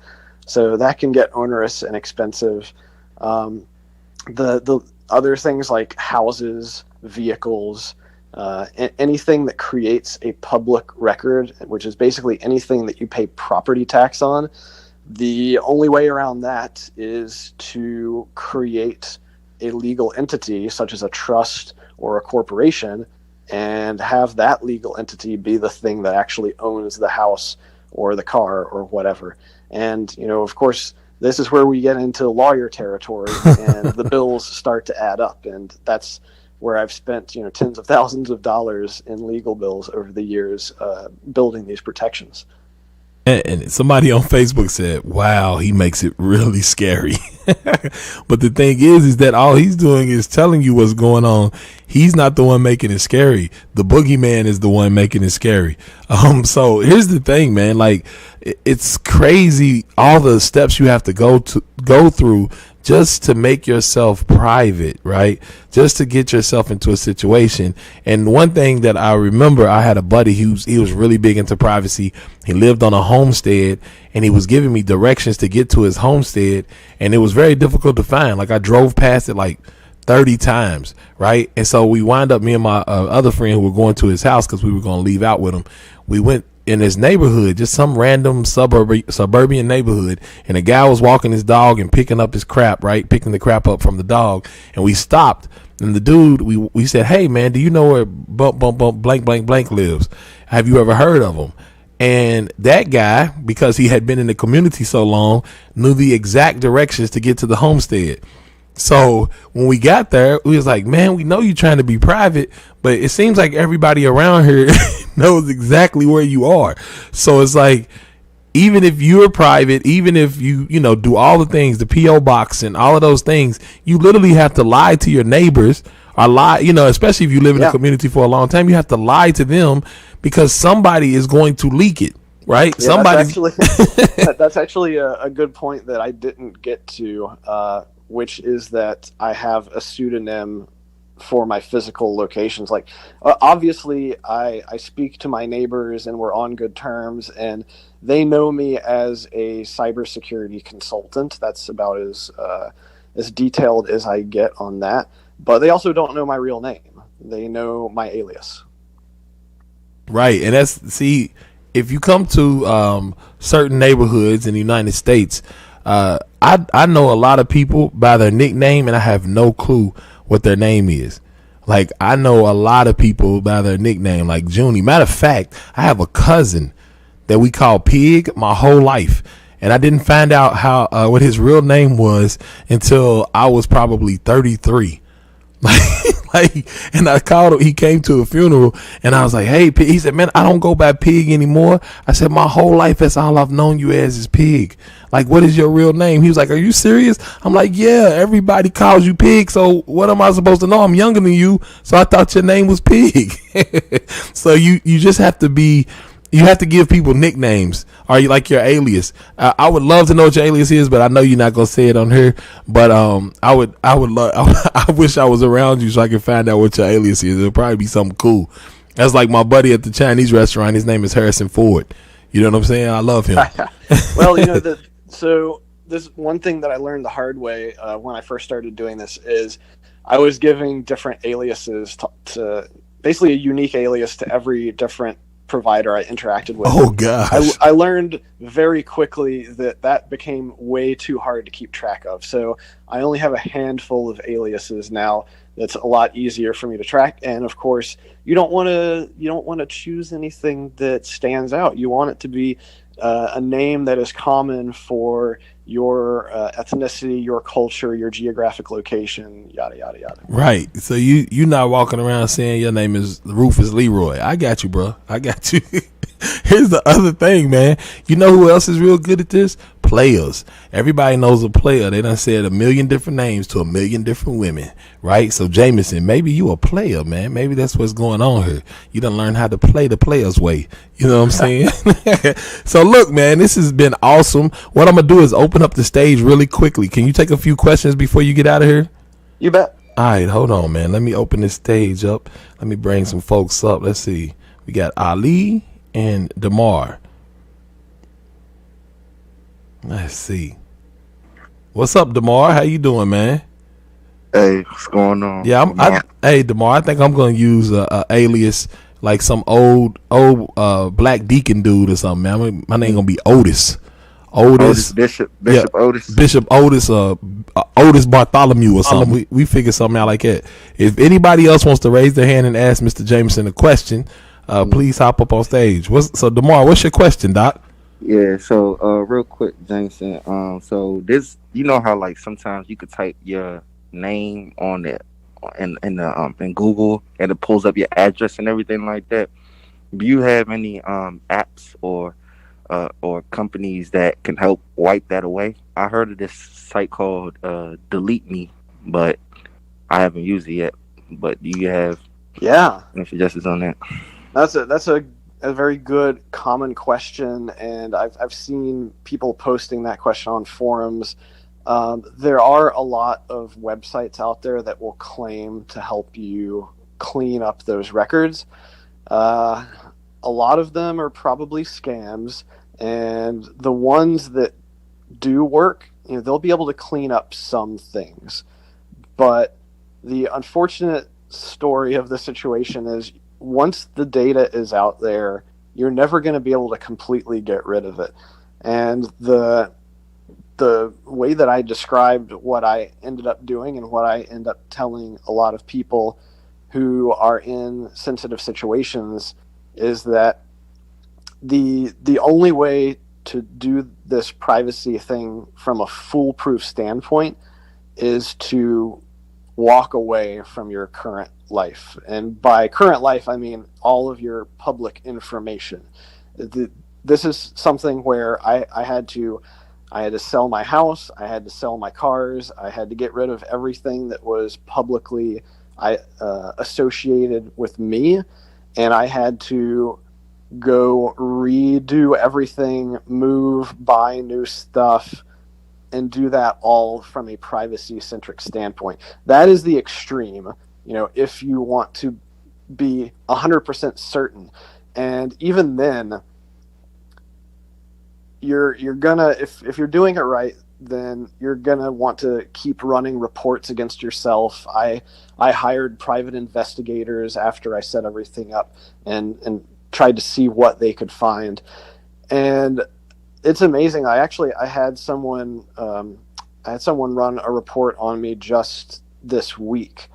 So that can get onerous and expensive. The other things like houses, vehicles, anything that creates a public record, which is basically anything that you pay property tax on, the only way around that is to create a legal entity such as a trust or a corporation and have that legal entity be the thing that actually owns the house or the car or whatever. And, of course, this is where we get into lawyer territory and the bills start to add up. And that's where I've spent, tens of thousands of dollars in legal bills over the years building these protections. And somebody on Facebook said, wow, he makes it really scary. But the thing is that all he's doing is telling you what's going on. He's not the one making it scary. The boogeyman is the one making it scary. So here's the thing, man. Like, it's crazy all the steps you have to go through just to make yourself private, right? Just to get yourself into a situation. And one thing that I remember, I had a buddy he was really big into privacy. He lived on a homestead, and he was giving me directions to get to his homestead, and it was very difficult to find. Like, I drove past it like 30 times, right? And so we wind up, me and my other friend who were going to his house because we were going to leave out with him. We went in his neighborhood, just some random suburban neighborhood, and a guy was walking his dog and picking up his crap, right? Picking the crap up from the dog. And we stopped, and the dude, we said, hey man, do you know where blank lives? Have you ever heard of him? And that guy, because he had been in the community so long, knew the exact directions to get to the homestead. So when we got there, we was like, man, we know you're trying to be private, but it seems like everybody around here knows exactly where you are. So it's like, even if you're private, even if you do all the things, the P.O. box and all of those things, you literally have to lie to your neighbors or lie, especially if you live in a community for a long time, you have to lie to them because somebody is going to leak it. Right? Yeah, that's actually a good point that I didn't get to, which is that I have a pseudonym for my physical locations. Like, obviously, I speak to my neighbors and we're on good terms, and they know me as a cybersecurity consultant. That's about as detailed as I get on that. But they also don't know my real name. They know my alias. Right, and if you come to certain neighborhoods in the United States, I know a lot of people by their nickname, and I have no clue what their name is. Like, I know a lot of people by their nickname, like Junie. Matter of fact, I have a cousin that we call Pig my whole life. And I didn't find out how what his real name was until I was probably 33. And I called him. He came to a funeral, and I was like, "Hey, Pig." He said, "Man, I don't go by Pig anymore." I said, "My whole life, that's all I've known you as is Pig. Like, what is your real name?" He was like, "Are you serious?" I'm like, "Yeah, everybody calls you Pig. So what am I supposed to know? I'm younger than you, so I thought your name was Pig." So you just have to be. You have to give people nicknames, or you like your alias. I would love to know what your alias is, but I know you're not gonna say it on here. But I would love. I wish I was around you so I could find out what your alias is. It'll probably be something cool. That's like my buddy at the Chinese restaurant. His name is Harrison Ford. You know what I'm saying? I love him. Well, so this one thing that I learned the hard way when I first started doing this is I was giving different aliases to basically a unique alias to every different provider I interacted with. Oh gosh. I learned very quickly that became way too hard to keep track of. So I only have a handful of aliases now. That's a lot easier for me to track. And of course, you don't want to choose anything that stands out. You want it to be a name that is common for your ethnicity, your culture, your geographic location, yada yada yada. Right. So you not walking around saying your name is Rufus Leroy. I got you, bro. I got you. Here's the other thing, man. You know who else is real good at this? Players. Everybody knows a player. They done said a million different names to a million different women, right? So Jameson, maybe you a player, man. Maybe that's what's going on here. You done learn how to play the player's way. You know what I'm saying? So look, man, this has been awesome. What I'm gonna do is open up the stage really quickly. Can you take a few questions before you get out of here? You bet. All right, hold on, man. Let me open this stage up. Let me bring some folks up. Let's see. We got Ali and DeMar. Let's see. What's up, DeMar? How you doing, man? Hey, what's going on? Yeah, hey, DeMar. I think I'm gonna use a alias like some old black deacon dude or something, man. My name gonna be Otis. Bishop Otis. Bishop Otis, Otis Bartholomew or something. We figure something out like that. If anybody else wants to raise their hand and ask Mr. Jameson a question, please hop up on stage. So DeMar, what's your question, Doc? Yeah, so real quick, Jameson. So this, you know how like sometimes you could type your name on it in Google and it pulls up your address and everything like that. Do you have any apps or companies that can help wipe that away? I heard of this site called Delete Me, but I haven't used it yet. But do you have any suggestions on that? That's a very good common question, and I've seen people posting that question on forums. There are a lot of websites out there that will claim to help you clean up those records. A lot of them are probably scams, and the ones that do work, they'll be able to clean up some things. But the unfortunate story of the situation is once the data is out there, you're never going to be able to completely get rid of it. And the way that I described what I ended up doing and what I end up telling a lot of people who are in sensitive situations is that the only way to do this privacy thing from a foolproof standpoint is to walk away from your current life. And by current life, I mean all of your public information. This is something where I had to sell my house, I had to sell my cars, I had to get rid of everything that was publicly associated with me, and I had to go redo everything, move, buy new stuff, and do that all from a privacy-centric standpoint. That is the extreme, if you want to be 100% certain. And even then, you're gonna, if you're doing it right, then you're gonna want to keep running reports against yourself. I hired private investigators after I set everything up and tried to see what they could find. And it's amazing. I had someone run a report on me just this week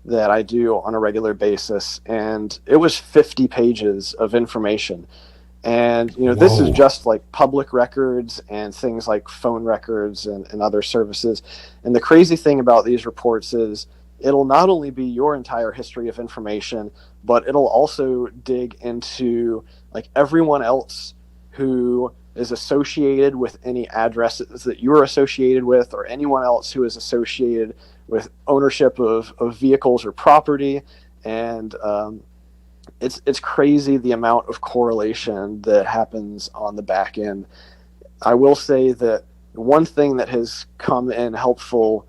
that I do on a regular basis, and it was 50 pages of information. And, this is just like public records and things like phone records and other services. And the crazy thing about these reports is it'll not only be your entire history of information, but it'll also dig into like everyone else who is associated with any addresses that you're associated with, or anyone else who is associated with ownership of vehicles or property. And, it's crazy the amount of correlation that happens on the back end. I will say that one thing that has come in helpful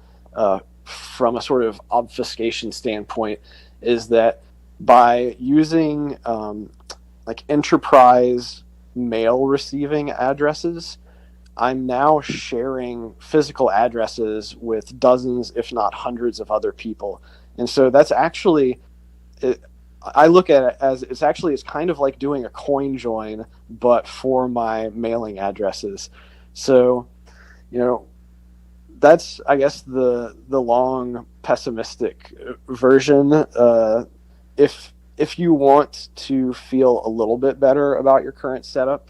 from a sort of obfuscation standpoint is that by using like enterprise mail receiving addresses, I'm now sharing physical addresses with dozens, if not hundreds of other people. And so that's actually... I look at it as it's kind of like doing a CoinJoin, but for my mailing addresses. So, that's, I guess, the long pessimistic version. If you want to feel a little bit better about your current setup,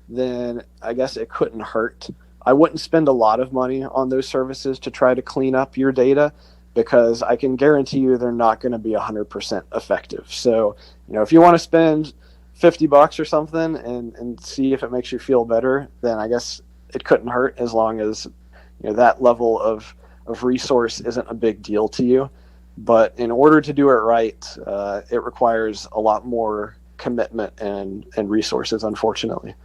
then I guess it couldn't hurt. I wouldn't spend a lot of money on those services to try to clean up your data, because I can guarantee you they're not going to be 100% effective. So, if you want to spend $50 or something and see if it makes you feel better, then I guess it couldn't hurt, as long as that level of resource isn't a big deal to you. But in order to do it right, it requires a lot more commitment and resources, unfortunately.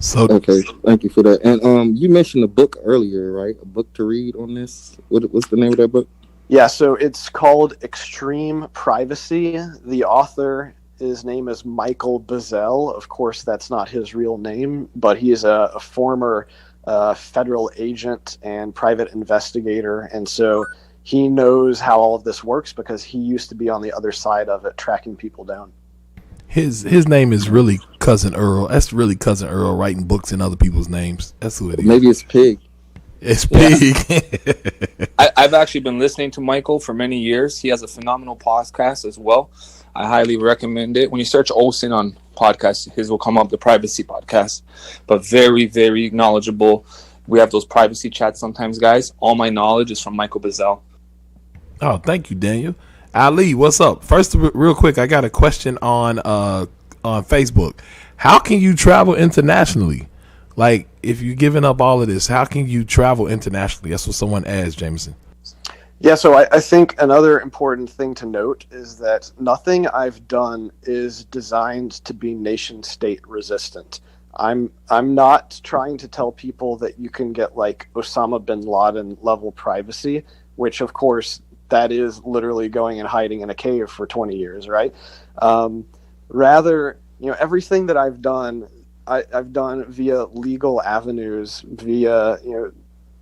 So okay, thank you for that. And you mentioned a book earlier, right? A book to read on this. What's the name of that book? Yeah, so it's called Extreme Privacy. The author, his name is Michael Bazell. Of course, that's not his real name, but he is a former federal agent and private investigator. And so he knows how all of this works because he used to be on the other side of it, tracking people down. His name is really Cousin Earl. That's really Cousin Earl writing books in other people's names. That's who it is. Maybe it's Pig. It's Pig. Yeah. I've actually been listening to Michael for many years. He has a phenomenal podcast as well. I highly recommend it. When you search Olsen on podcasts, his will come up, the privacy podcast. But very, very knowledgeable. We have those privacy chats sometimes, guys. All my knowledge is from Michael Bazell. Oh, thank you, Daniel. Ali, what's up? First, real quick, I got a question on Facebook. How can you travel internationally? Like, if you're giving up all of this, how can you travel internationally? That's what someone asked, Jameson. Yeah, so I think another important thing to note is that nothing I've done is designed to be nation-state resistant. I'm not trying to tell people that you can get like Osama bin Laden level privacy, which of course that is literally going and hiding in a cave for 20 years, right? Rather, everything that I've done via legal avenues, via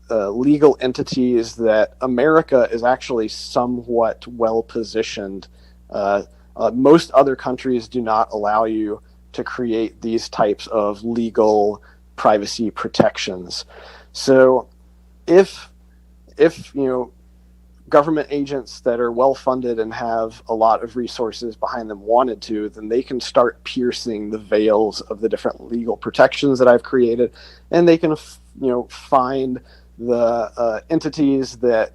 legal entities that America is actually somewhat well positioned. Most other countries do not allow you to create these types of legal privacy protections. So if government agents that are well funded and have a lot of resources behind them wanted to, then they can start piercing the veils of the different legal protections that I've created, and they can find the entities that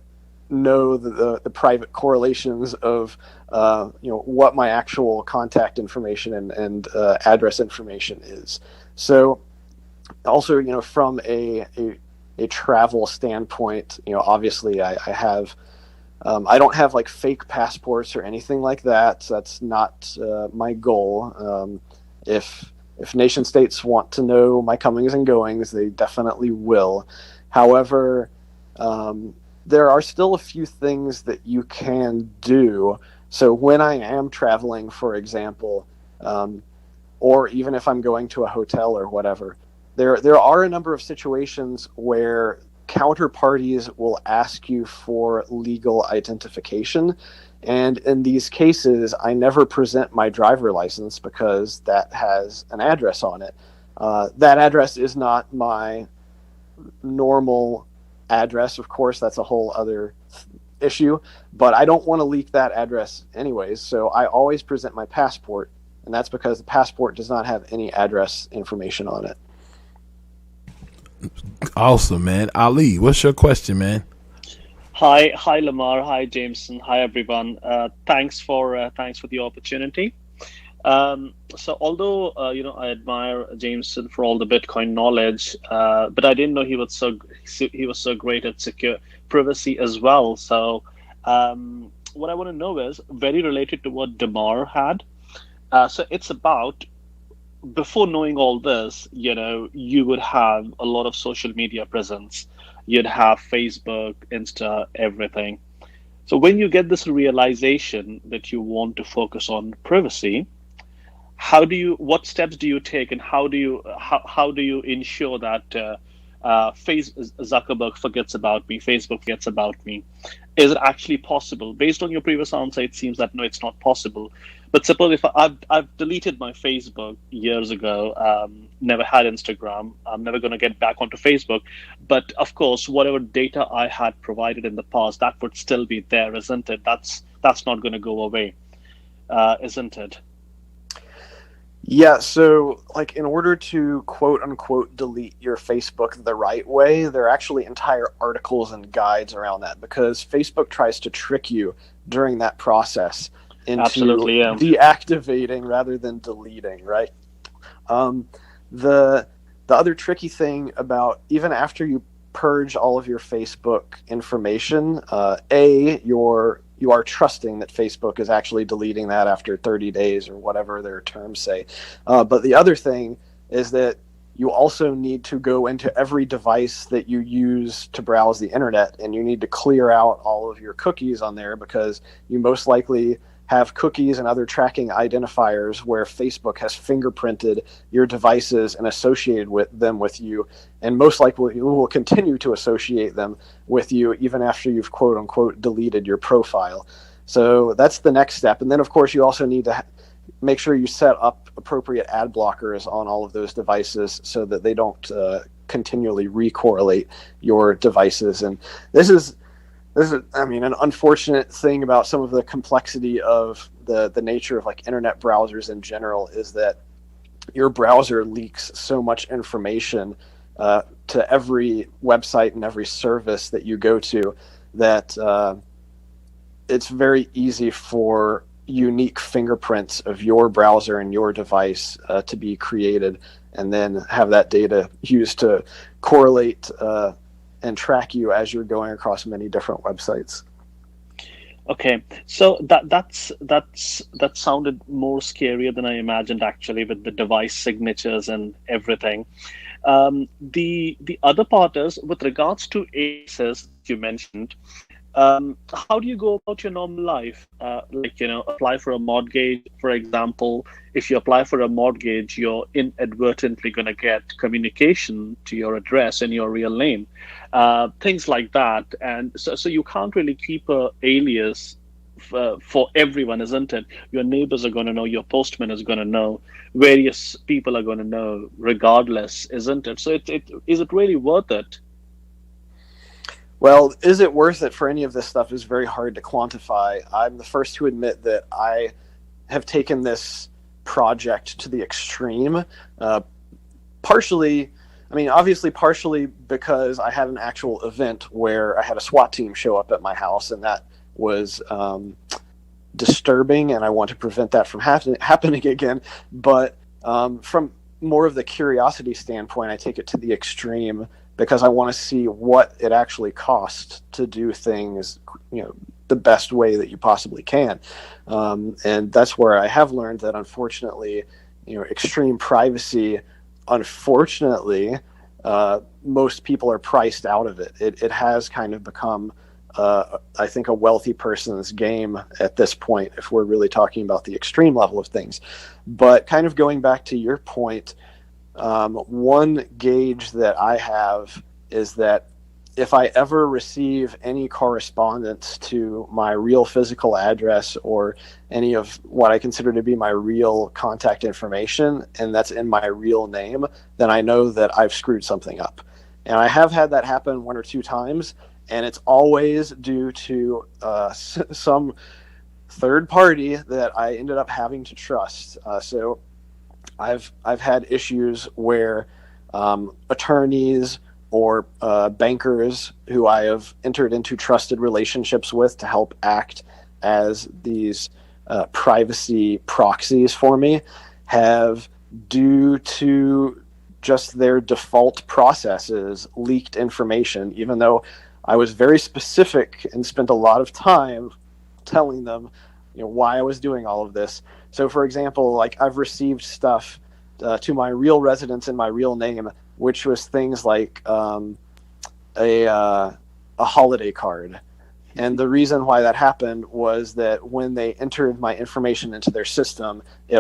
know the private correlations of what my actual contact information and address information is. So also from a travel standpoint, obviously I have I don't have like fake passports or anything like that. That's not my goal. If nation states want to know my comings and goings, they definitely will. However, there are still a few things that you can do. So when I am traveling, for example, or even if I'm going to a hotel or whatever, there are a number of situations where counterparties will ask you for legal identification. And in these cases, I never present my driver license because that has an address on it. That address is not my normal address. Of course, that's a whole other issue, but I don't want to leak that address anyways. So I always present my passport and that's because the passport does not have any address information on it. Awesome, man. Ali, what's your question, man? Hi, Lamar. Hi, Jameson. Hi, everyone. Thanks for the opportunity. So although I admire Jameson for all the Bitcoin knowledge, but I didn't know he was so great at secure privacy as well. So what I want to know is very related to what Lamar had. So it's about, before knowing all this, you would have a lot of social media presence. You'd have Facebook, Insta, everything. So when you get this realization that you want to focus on privacy, what steps do you take, and how do you ensure that Zuckerberg forgets about me, Facebook forgets about me? Is it actually possible? Based on your previous answer, it seems that no, it's not possible. But suppose if I've deleted my Facebook years ago, never had Instagram, I'm never going to get back onto Facebook. But of course, whatever data I had provided in the past, that would still be there, isn't it? That's not going to go away, isn't it? Yeah, so like in order to quote unquote delete your Facebook the right way, there are actually entire articles and guides around that, because Facebook tries to trick you during that process into deactivating rather than deleting, right? The other tricky thing about, even after you purge all of your Facebook information, you are trusting that Facebook is actually deleting that after 30 days or whatever their terms say. But the other thing is that you also need to go into every device that you use to browse the internet, and you need to clear out all of your cookies on there, because you most likely have cookies and other tracking identifiers where Facebook has fingerprinted your devices and associated them with you, and most likely will continue to associate them with you even after you've quote unquote deleted your profile. So that's the next step. And then of course you also need to make sure you set up appropriate ad blockers on all of those devices so that they don't continually recorrelate your devices. And this is, an unfortunate thing about some of the complexity of the nature of like internet browsers in general, is that your browser leaks so much information to every website and every service that you go to that it's very easy for unique fingerprints of your browser and your device to be created, and then have that data used to correlate and track you as you're going across many different websites. Okay, so that sounded more scarier than I imagined, actually, with the device signatures and everything. The other part is, with regards to aliases you mentioned, how do you go about your normal life? Apply for a mortgage, for example. If you apply for a mortgage, you're inadvertently going to get communication to your address and your real name, things like that. And so you can't really keep an alias for everyone, isn't it? Your neighbors are going to know, your postman is going to know, various people are going to know regardless, isn't it? So is it really worth it? Well, is it worth it for any of this stuff is very hard to quantify. I'm the first to admit that I have taken this project to the extreme. Partially because I had an actual event where I had a SWAT team show up at my house, and that was disturbing, and I want to prevent that from happening again. But from more of the curiosity standpoint, I take it to the extreme, because I want to see what it actually costs to do things, the best way that you possibly can. And that's where I have learned that, unfortunately, extreme privacy, unfortunately, most people are priced out of it. It has kind of become, I think, a wealthy person's game at this point, if we're really talking about the extreme level of things. But kind of going back to your point, one gauge that I have is that if I ever receive any correspondence to my real physical address or any of what I consider to be my real contact information, and that's in my real name, then I know that I've screwed something up. And I have had that happen one or two times, and it's always due to some third party that I ended up having to trust. So I've had issues where attorneys or bankers who I have entered into trusted relationships with to help act as these privacy proxies for me have, due to just their default processes, leaked information, even though I was very specific and spent a lot of time telling them, why I was doing all of this. So, for example, like I've received stuff to my real residence in my real name, which was things like a holiday card. And the reason why that happened was that when they entered my information into their system, it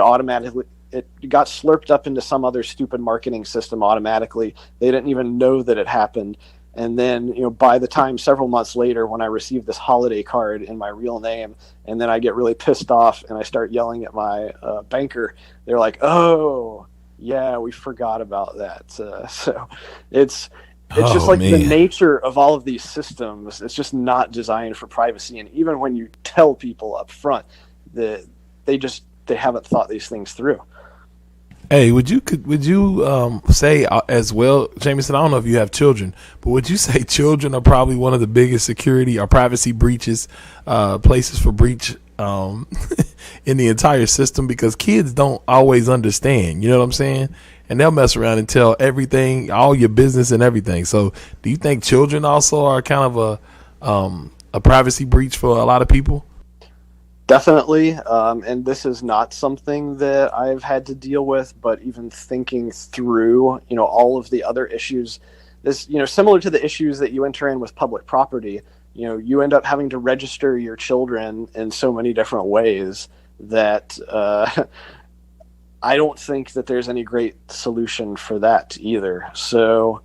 got slurped up into some other stupid marketing system automatically. They didn't even know that it happened. And then, by the time several months later, when I received this holiday card in my real name, and then I get really pissed off and I start yelling at my banker, they're like, "Oh, yeah, we forgot about that." So it's just like the nature of all of these systems. It's just not designed for privacy. And even when you tell people up front, that they haven't thought these things through. Hey, would you say as well, Jameson? I don't know if you have children, but would you say children are probably one of the biggest security or privacy breaches, places for breach in the entire system? Because kids don't always understand. You know what I'm saying? And they'll mess around and tell everything, all your business and everything. So, do you think children also are kind of a privacy breach for a lot of people? Definitely, and this is not something that I've had to deal with, but even thinking through, all of the other issues, this, similar to the issues that you enter in with public property, you end up having to register your children in so many different ways that I don't think that there's any great solution for that either. So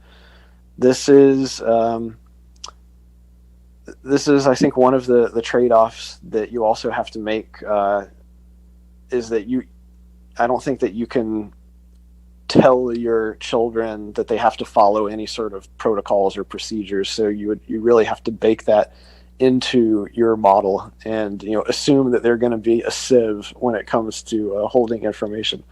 this is, I think, one of the trade-offs that you also have to make is that I don't think that you can tell your children that they have to follow any sort of protocols or procedures. So you really have to bake that into your model and, assume that they're going to be a sieve when it comes to holding information.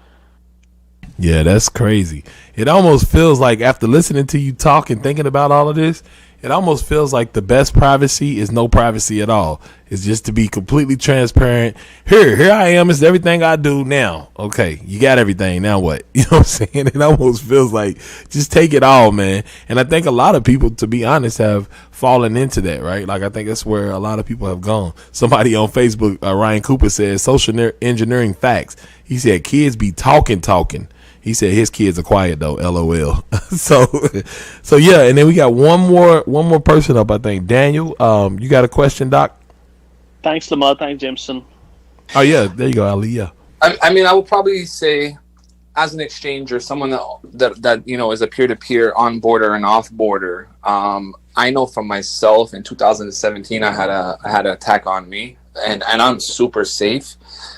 Yeah, that's crazy. It almost feels like, after listening to you talk and thinking about all of this, it almost feels like the best privacy is no privacy at all. It's just to be completely transparent. Here I am. It's everything I do now. Okay, you got everything. Now what? You know what I'm saying? It almost feels like just take it all, man. And I think a lot of people, to be honest, have fallen into that, right? Like, I think that's where a lot of people have gone. Somebody on Facebook, Ryan Cooper, says social engineering facts. He said kids be talking. He said his kids are quiet though. LOL. so yeah. And then we got one more person up. I think Daniel. You got a question, Doc? Thanks, Lamar. Thanks, Jameson. Oh yeah, there you go, Ali. Yeah. I mean, I would probably say, as an exchanger, someone that is a peer-to-peer on-boarder and off-boarder. I know from myself in 2017, I had an attack on me, and I'm super safe,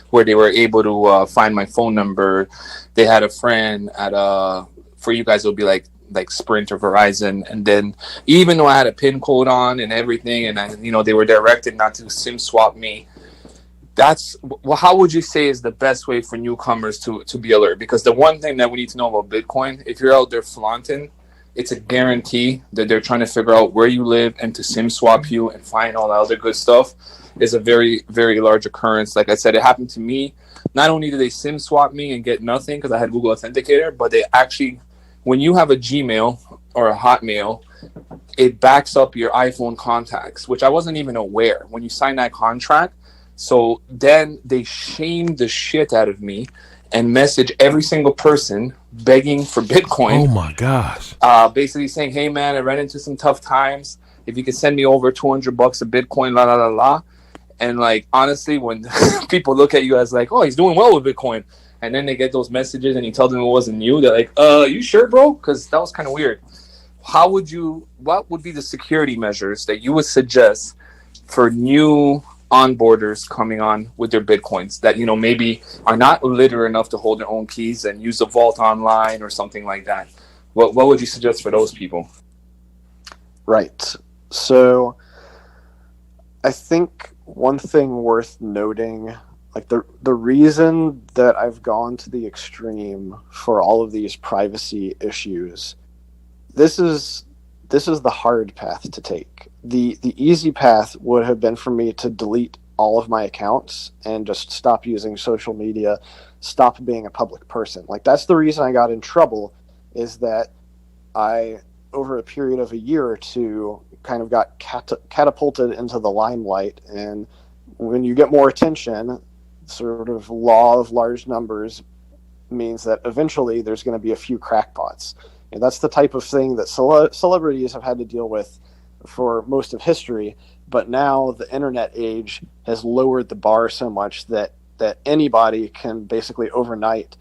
where they were able to find my phone number. They had a friend at for you guys, it'll be like Sprint or Verizon, and then even though I had a PIN code on and everything, and they were directed not to SIM swap me. How would you say is the best way for newcomers to be alert? Because the one thing that we need to know about Bitcoin, if you're out there flaunting, it's a guarantee that they're trying to figure out where you live and to SIM swap you and find all that other good stuff. Is a very, very large occurrence. Like I said, it happened to me. Not only did they SIM swap me and get nothing because I had Google Authenticator, but they actually, when you have a Gmail or a Hotmail, it backs up your iPhone contacts, which I wasn't even aware when you sign that contract. So then they shamed the shit out of me and message every single person begging for Bitcoin. Oh my gosh. Basically saying, "Hey man, I ran into some tough times. If you could send me over $200 of Bitcoin, la la la la." And like, honestly, when people look at you as like, "Oh, he's doing well with Bitcoin," and then they get those messages and you tell them it wasn't you, they're like, you sure, bro? Because that was kind of weird. What would be the security measures that you would suggest for new onboarders coming on with their Bitcoins that, maybe are not literate enough to hold their own keys and use the vault online or something like that? What would you suggest for those people? Right. So I think one thing worth noting, like the reason that I've gone to the extreme for all of these privacy issues, this is the hard path to take. The easy path would have been for me to delete all of my accounts and just stop using social media, stop being a public person. Like, that's the reason I got in trouble, is that I, over a period of a year or two, kind of got catapulted into the limelight. And when you get more attention, sort of law of large numbers means that eventually there's going to be a few crackpots. And that's the type of thing that celebrities have had to deal with for most of history. But now the internet age has lowered the bar so much that anybody can basically overnight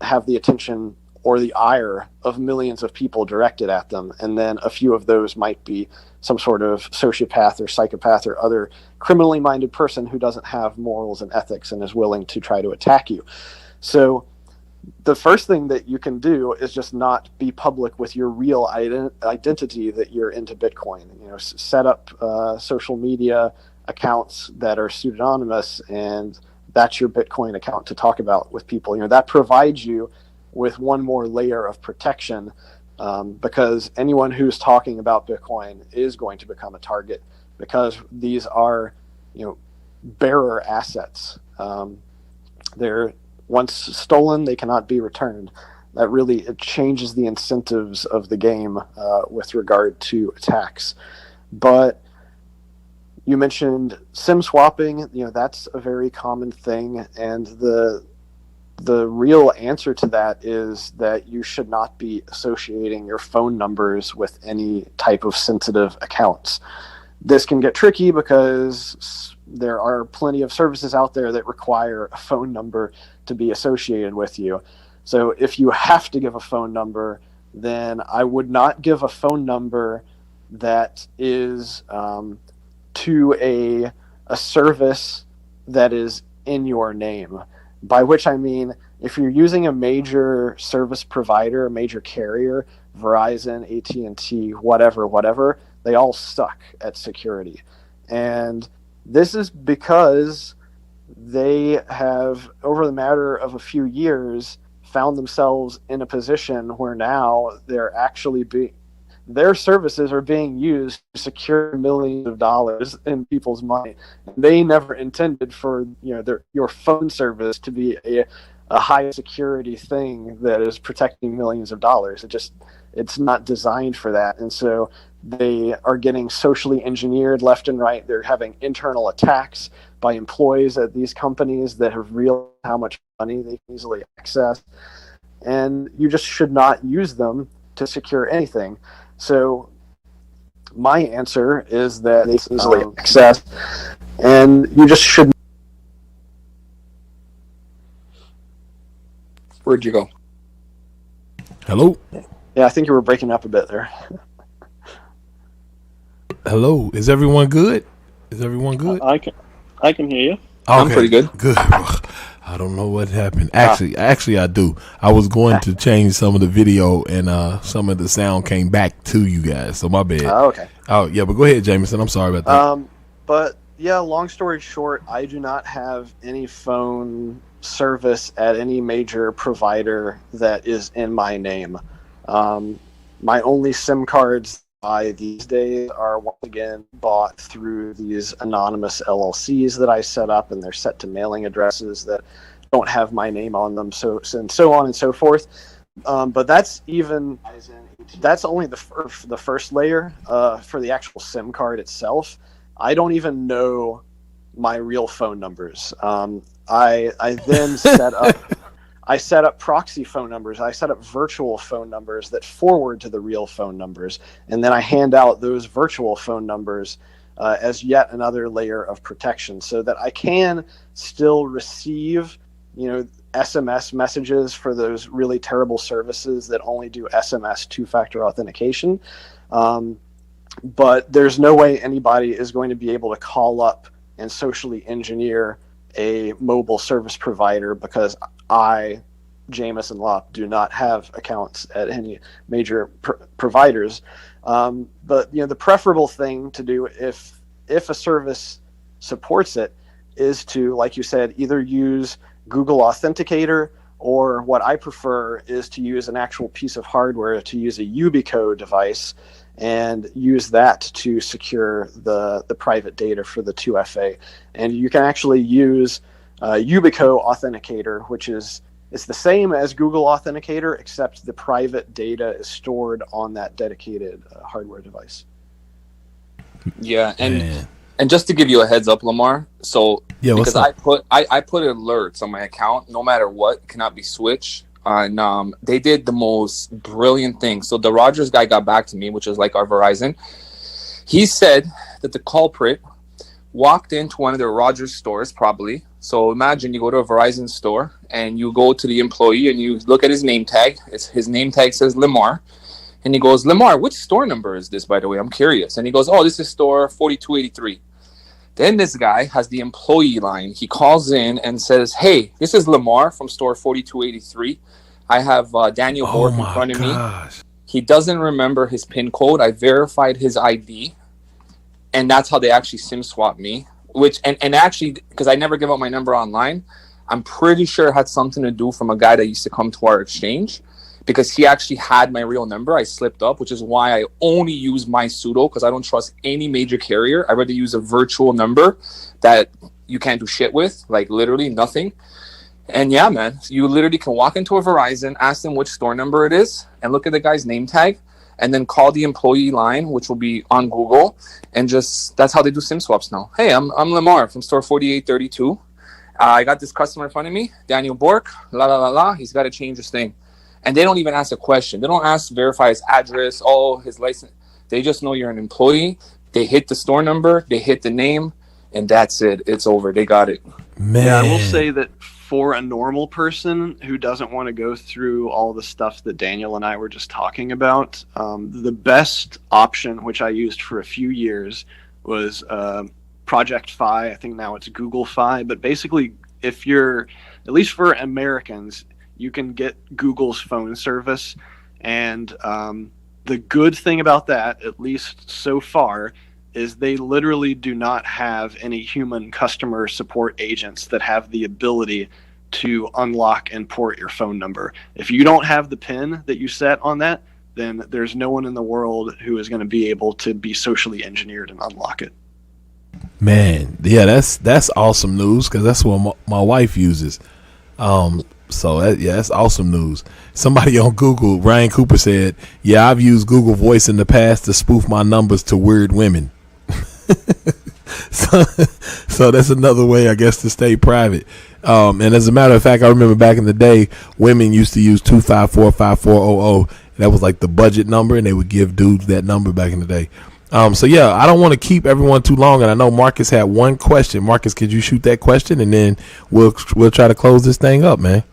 have the attention or the ire of millions of people directed at them. And then a few of those might be some sort of sociopath or psychopath or other criminally minded person who doesn't have morals and ethics and is willing to try to attack you. So the first thing that you can do is just not be public with your real identity that you're into Bitcoin. You know, set up social media accounts that are pseudonymous, and that's your Bitcoin account to talk about with people. You know, that provides you with one more layer of protection, because anyone who's talking about Bitcoin is going to become a target, because these are, you know, bearer assets. They're once stolen, they cannot be returned. That really, it changes the incentives of the game with regard to attacks. But you mentioned SIM swapping. You know, that's a very common thing, and the real answer to that is that you should not be associating your phone numbers with any type of sensitive accounts. This can get tricky because there are plenty of services out there that require a phone number to be associated with you. So if you have to give a phone number, then I would not give a phone number that is to a service that is in your name. By which I mean, if you're using a major service provider, a major carrier, Verizon, AT&T, whatever, they all suck at security. And this is because they have, over the matter of a few years, found themselves in a position where now they're actually their services are being used to secure millions of dollars in people's money. They never intended for, you know, your phone service to be a high security thing that is protecting millions of dollars. It's not designed for that. And so they are getting socially engineered left and right. They're having internal attacks by employees at these companies that have realized how much money they can easily access. And you just should not use them to secure anything. So my answer is that they can easily access, and you just should. Where'd you go? Hello? Yeah, I think you were breaking up a bit there. Hello? Is everyone good? I can hear you. Okay. I'm pretty good. Good. I don't know what happened. Actually, I do. I was going to change some of the video, and some of the sound came back to you guys. So my bad. Oh, okay. Oh, yeah, but go ahead, Jameson. I'm sorry about that. But yeah, long story short, I do not have any phone service at any major provider that is in my name. My only SIM cards these days are once again bought through these anonymous LLCs that I set up, and they're set to mailing addresses that don't have my name on them, so on and so forth. But that's only the first layer for the actual SIM card itself. I don't even know my real phone numbers. I then set up proxy phone numbers. I set up virtual phone numbers that forward to the real phone numbers, and then I hand out those virtual phone numbers as yet another layer of protection, so that I can still receive, you know, SMS messages for those really terrible services that only do SMS two-factor authentication. But there's no way anybody is going to be able to call up and socially engineer a mobile service provider, because I, Jameson Lopp, do not have accounts at any major providers. But you know, the preferable thing to do, if a service supports it is to, like you said, either use Google Authenticator, or what I prefer is to use an actual piece of hardware, to use a Yubico device and use that to secure the private data for the 2FA. And you can actually use Yubico Authenticator, which is it's the same as Google Authenticator, except the private data is stored on that dedicated hardware device. Yeah, and just to give you a heads up, Lamar, so yeah, because I put alerts on my account, no matter what, cannot be switched. And they did the most brilliant thing. So the Rogers guy got back to me, which is like our Verizon. He said that the culprit walked into one of the Rogers stores, probably. So imagine you go to a Verizon store and you go to the employee and you look at his name tag. His name tag says Lamar. And he goes, Lamar, which store number is this, by the way? I'm curious. And he goes, oh, this is store 4283. Then this guy has the employee line. He calls in and says, hey, this is Lamar from store 4283. I have Daniel Bork in front of me. He doesn't remember his PIN code. I verified his ID. And that's how they actually SIM swapped me. Which and actually, because I never give out my number online, I'm pretty sure it had something to do from a guy that used to come to our exchange. Because he actually had my real number. I slipped up, which is why I only use my pseudo, because I don't trust any major carrier. I'd rather use a virtual number that you can't do shit with, like literally nothing. And yeah, man, you literally can walk into a Verizon, ask them which store number it is, and look at the guy's name tag, and then call the employee line, which will be on Google, and just, that's how they do SIM swaps now. Hey, I'm Lamar from store 4832. I got this customer in front of me, Daniel Bork, la la la la, he's got to change his thing. And they don't even ask a question. They don't ask to verify his address, his license. They just know you're an employee. They hit the store number, they hit the name, and that's it. It's over. They got it. Man. Yeah, I will say that for a normal person who doesn't want to go through all the stuff that Daniel and I were just talking about, the best option, which I used for a few years, was Project Fi. I think now it's Google Fi. But basically, if you're, at least for Americans, you can get Google's phone service. And the good thing about that, at least so far, is they literally do not have any human customer support agents that have the ability to unlock and port your phone number. If you don't have the PIN that you set on that, then there's no one in the world who is going to be able to be socially engineered and unlock it. Man, yeah, that's awesome news, because that's what my wife uses. So that's awesome news. Somebody on Google, Ryan Cooper, said, yeah, I've used Google Voice in the past to spoof my numbers to weird women. so that's another way, I guess, to stay private. And as a matter of fact, I remember back in the day, women used to use 254-5400. That was like the budget number, and they would give dudes that number back in the day. So yeah, I don't want to keep everyone too long, and I know Marcus had one question. Marcus, could you shoot that question, and then we'll try to close this thing up, man.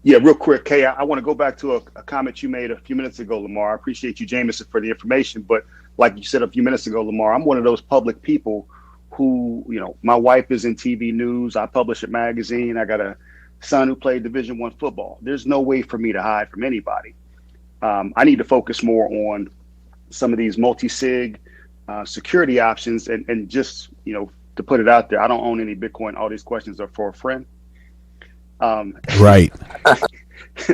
Yeah, real quick, Kay, I want to go back to a comment you made a few minutes ago, Lamar. I appreciate you, Jameson, for the information. But like you said a few minutes ago, Lamar, I'm one of those public people who, my wife is in TV news. I publish a magazine. I got a son who played Division I football. There's no way for me to hide from anybody. I need to focus more on some of these multi-sig security options. And just, to put it out there, I don't own any Bitcoin. All these questions are for a friend. Right.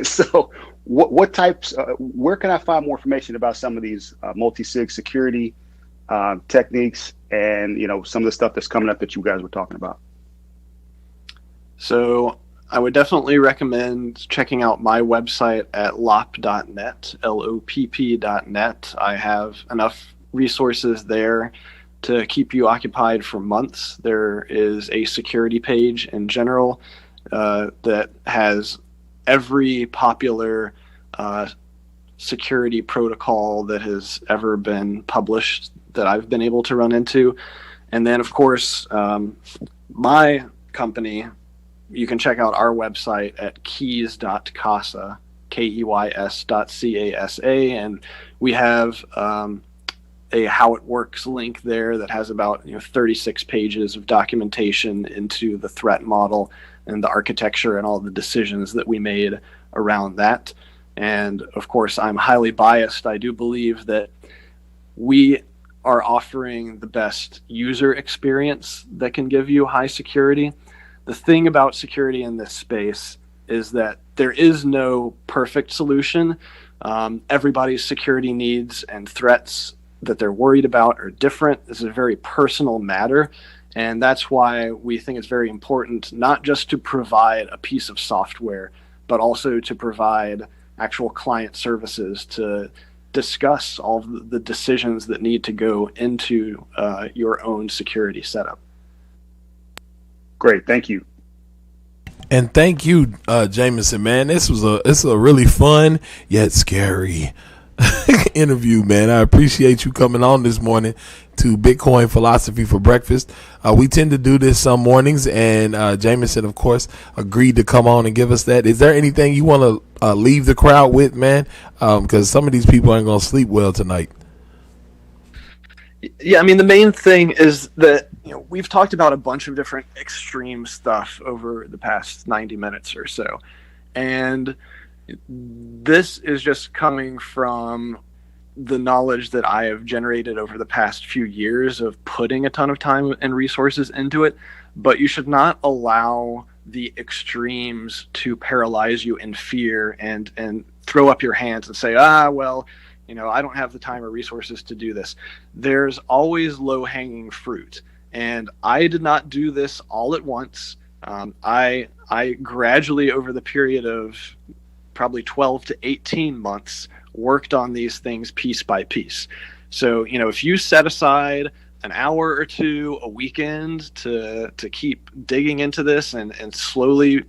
So what types, where can I find more information about some of these multi-sig security techniques and, some of the stuff that's coming up that you guys were talking about? So I would definitely recommend checking out my website at lopp.net, LOPP.net. I have enough resources there to keep you occupied for months. There is a security page in general that has every popular security protocol that has ever been published that I've been able to run into. And then, of course, my company, you can check out our website at keys.casa, keys.casa, and we have a how it works link there that has about 36 pages of documentation into the threat model and the architecture and all the decisions that we made around that. And of course, I'm highly biased. I do believe that we are offering the best user experience that can give you high security. The thing about security in this space is that there is no perfect solution. Everybody's security needs and threats that they're worried about are different. This is a very personal matter. And that's why we think it's very important not just to provide a piece of software, but also to provide actual client services to discuss all the decisions that need to go into your own security setup. Great, thank you. And thank you, Jameson, man. This is a really fun yet scary interview, man. I appreciate you coming on this morning to Bitcoin Philosophy for Breakfast. We tend to do this some mornings, and Jameson, of course, agreed to come on and give us that. Is there anything you want to leave the crowd with, man? Because some of these people aren't going to sleep well tonight. Yeah, I mean, the main thing is that we've talked about a bunch of different extreme stuff over the past 90 minutes or so. And this is just coming from the knowledge that I have generated over the past few years of putting a ton of time and resources into it. But you should not allow the extremes to paralyze you in fear and throw up your hands and say, well, I don't have the time or resources to do this. There's always low-hanging fruit. And I did not do this all at once. I gradually, over the period of probably 12 to 18 months, worked on these things piece by piece. So, if you set aside an hour or two a weekend to keep digging into this and slowly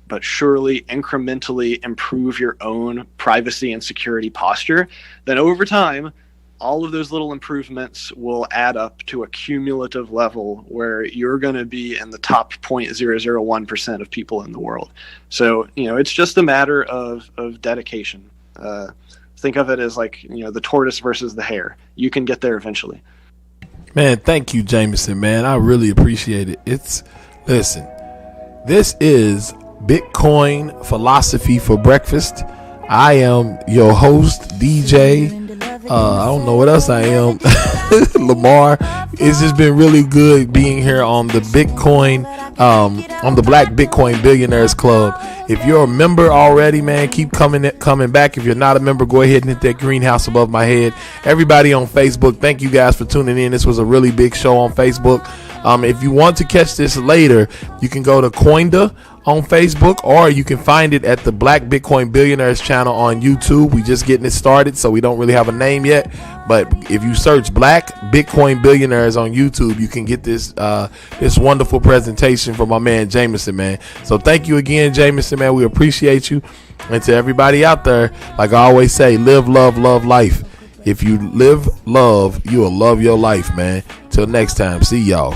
but surely incrementally improve your own privacy and security posture, then over time, all of those little improvements will add up to a cumulative level where you're going to be in the top 0.001% of people in the world. So, it's just a matter of dedication. Think of it as like, the tortoise versus the hare. You can get there eventually. Man, thank you, Jameson, man. I really appreciate it. Listen, this is Bitcoin Philosophy for Breakfast. I am your host, DJ. I don't know what else I am. Lamar. It's just been really good being here on the Bitcoin, on the Black Bitcoin Billionaires Club. If you're a member already, man, keep coming back. If you're not a member, go ahead and hit that greenhouse above my head. Everybody on Facebook, thank you guys for tuning in. This was a really big show on Facebook. If you want to catch this later, you can go to Coinda on Facebook, or you can find it at the Black Bitcoin Billionaires channel on YouTube. We just getting it started, so we don't really have a name yet. But if you search Black Bitcoin Billionaires on YouTube, you can get this this wonderful presentation from my man Jameson, man. So thank you again, Jameson, man. We appreciate you. And to everybody out there, like I always say, live, love, love life. If you live love, you will love your life, man. Till next time, see y'all.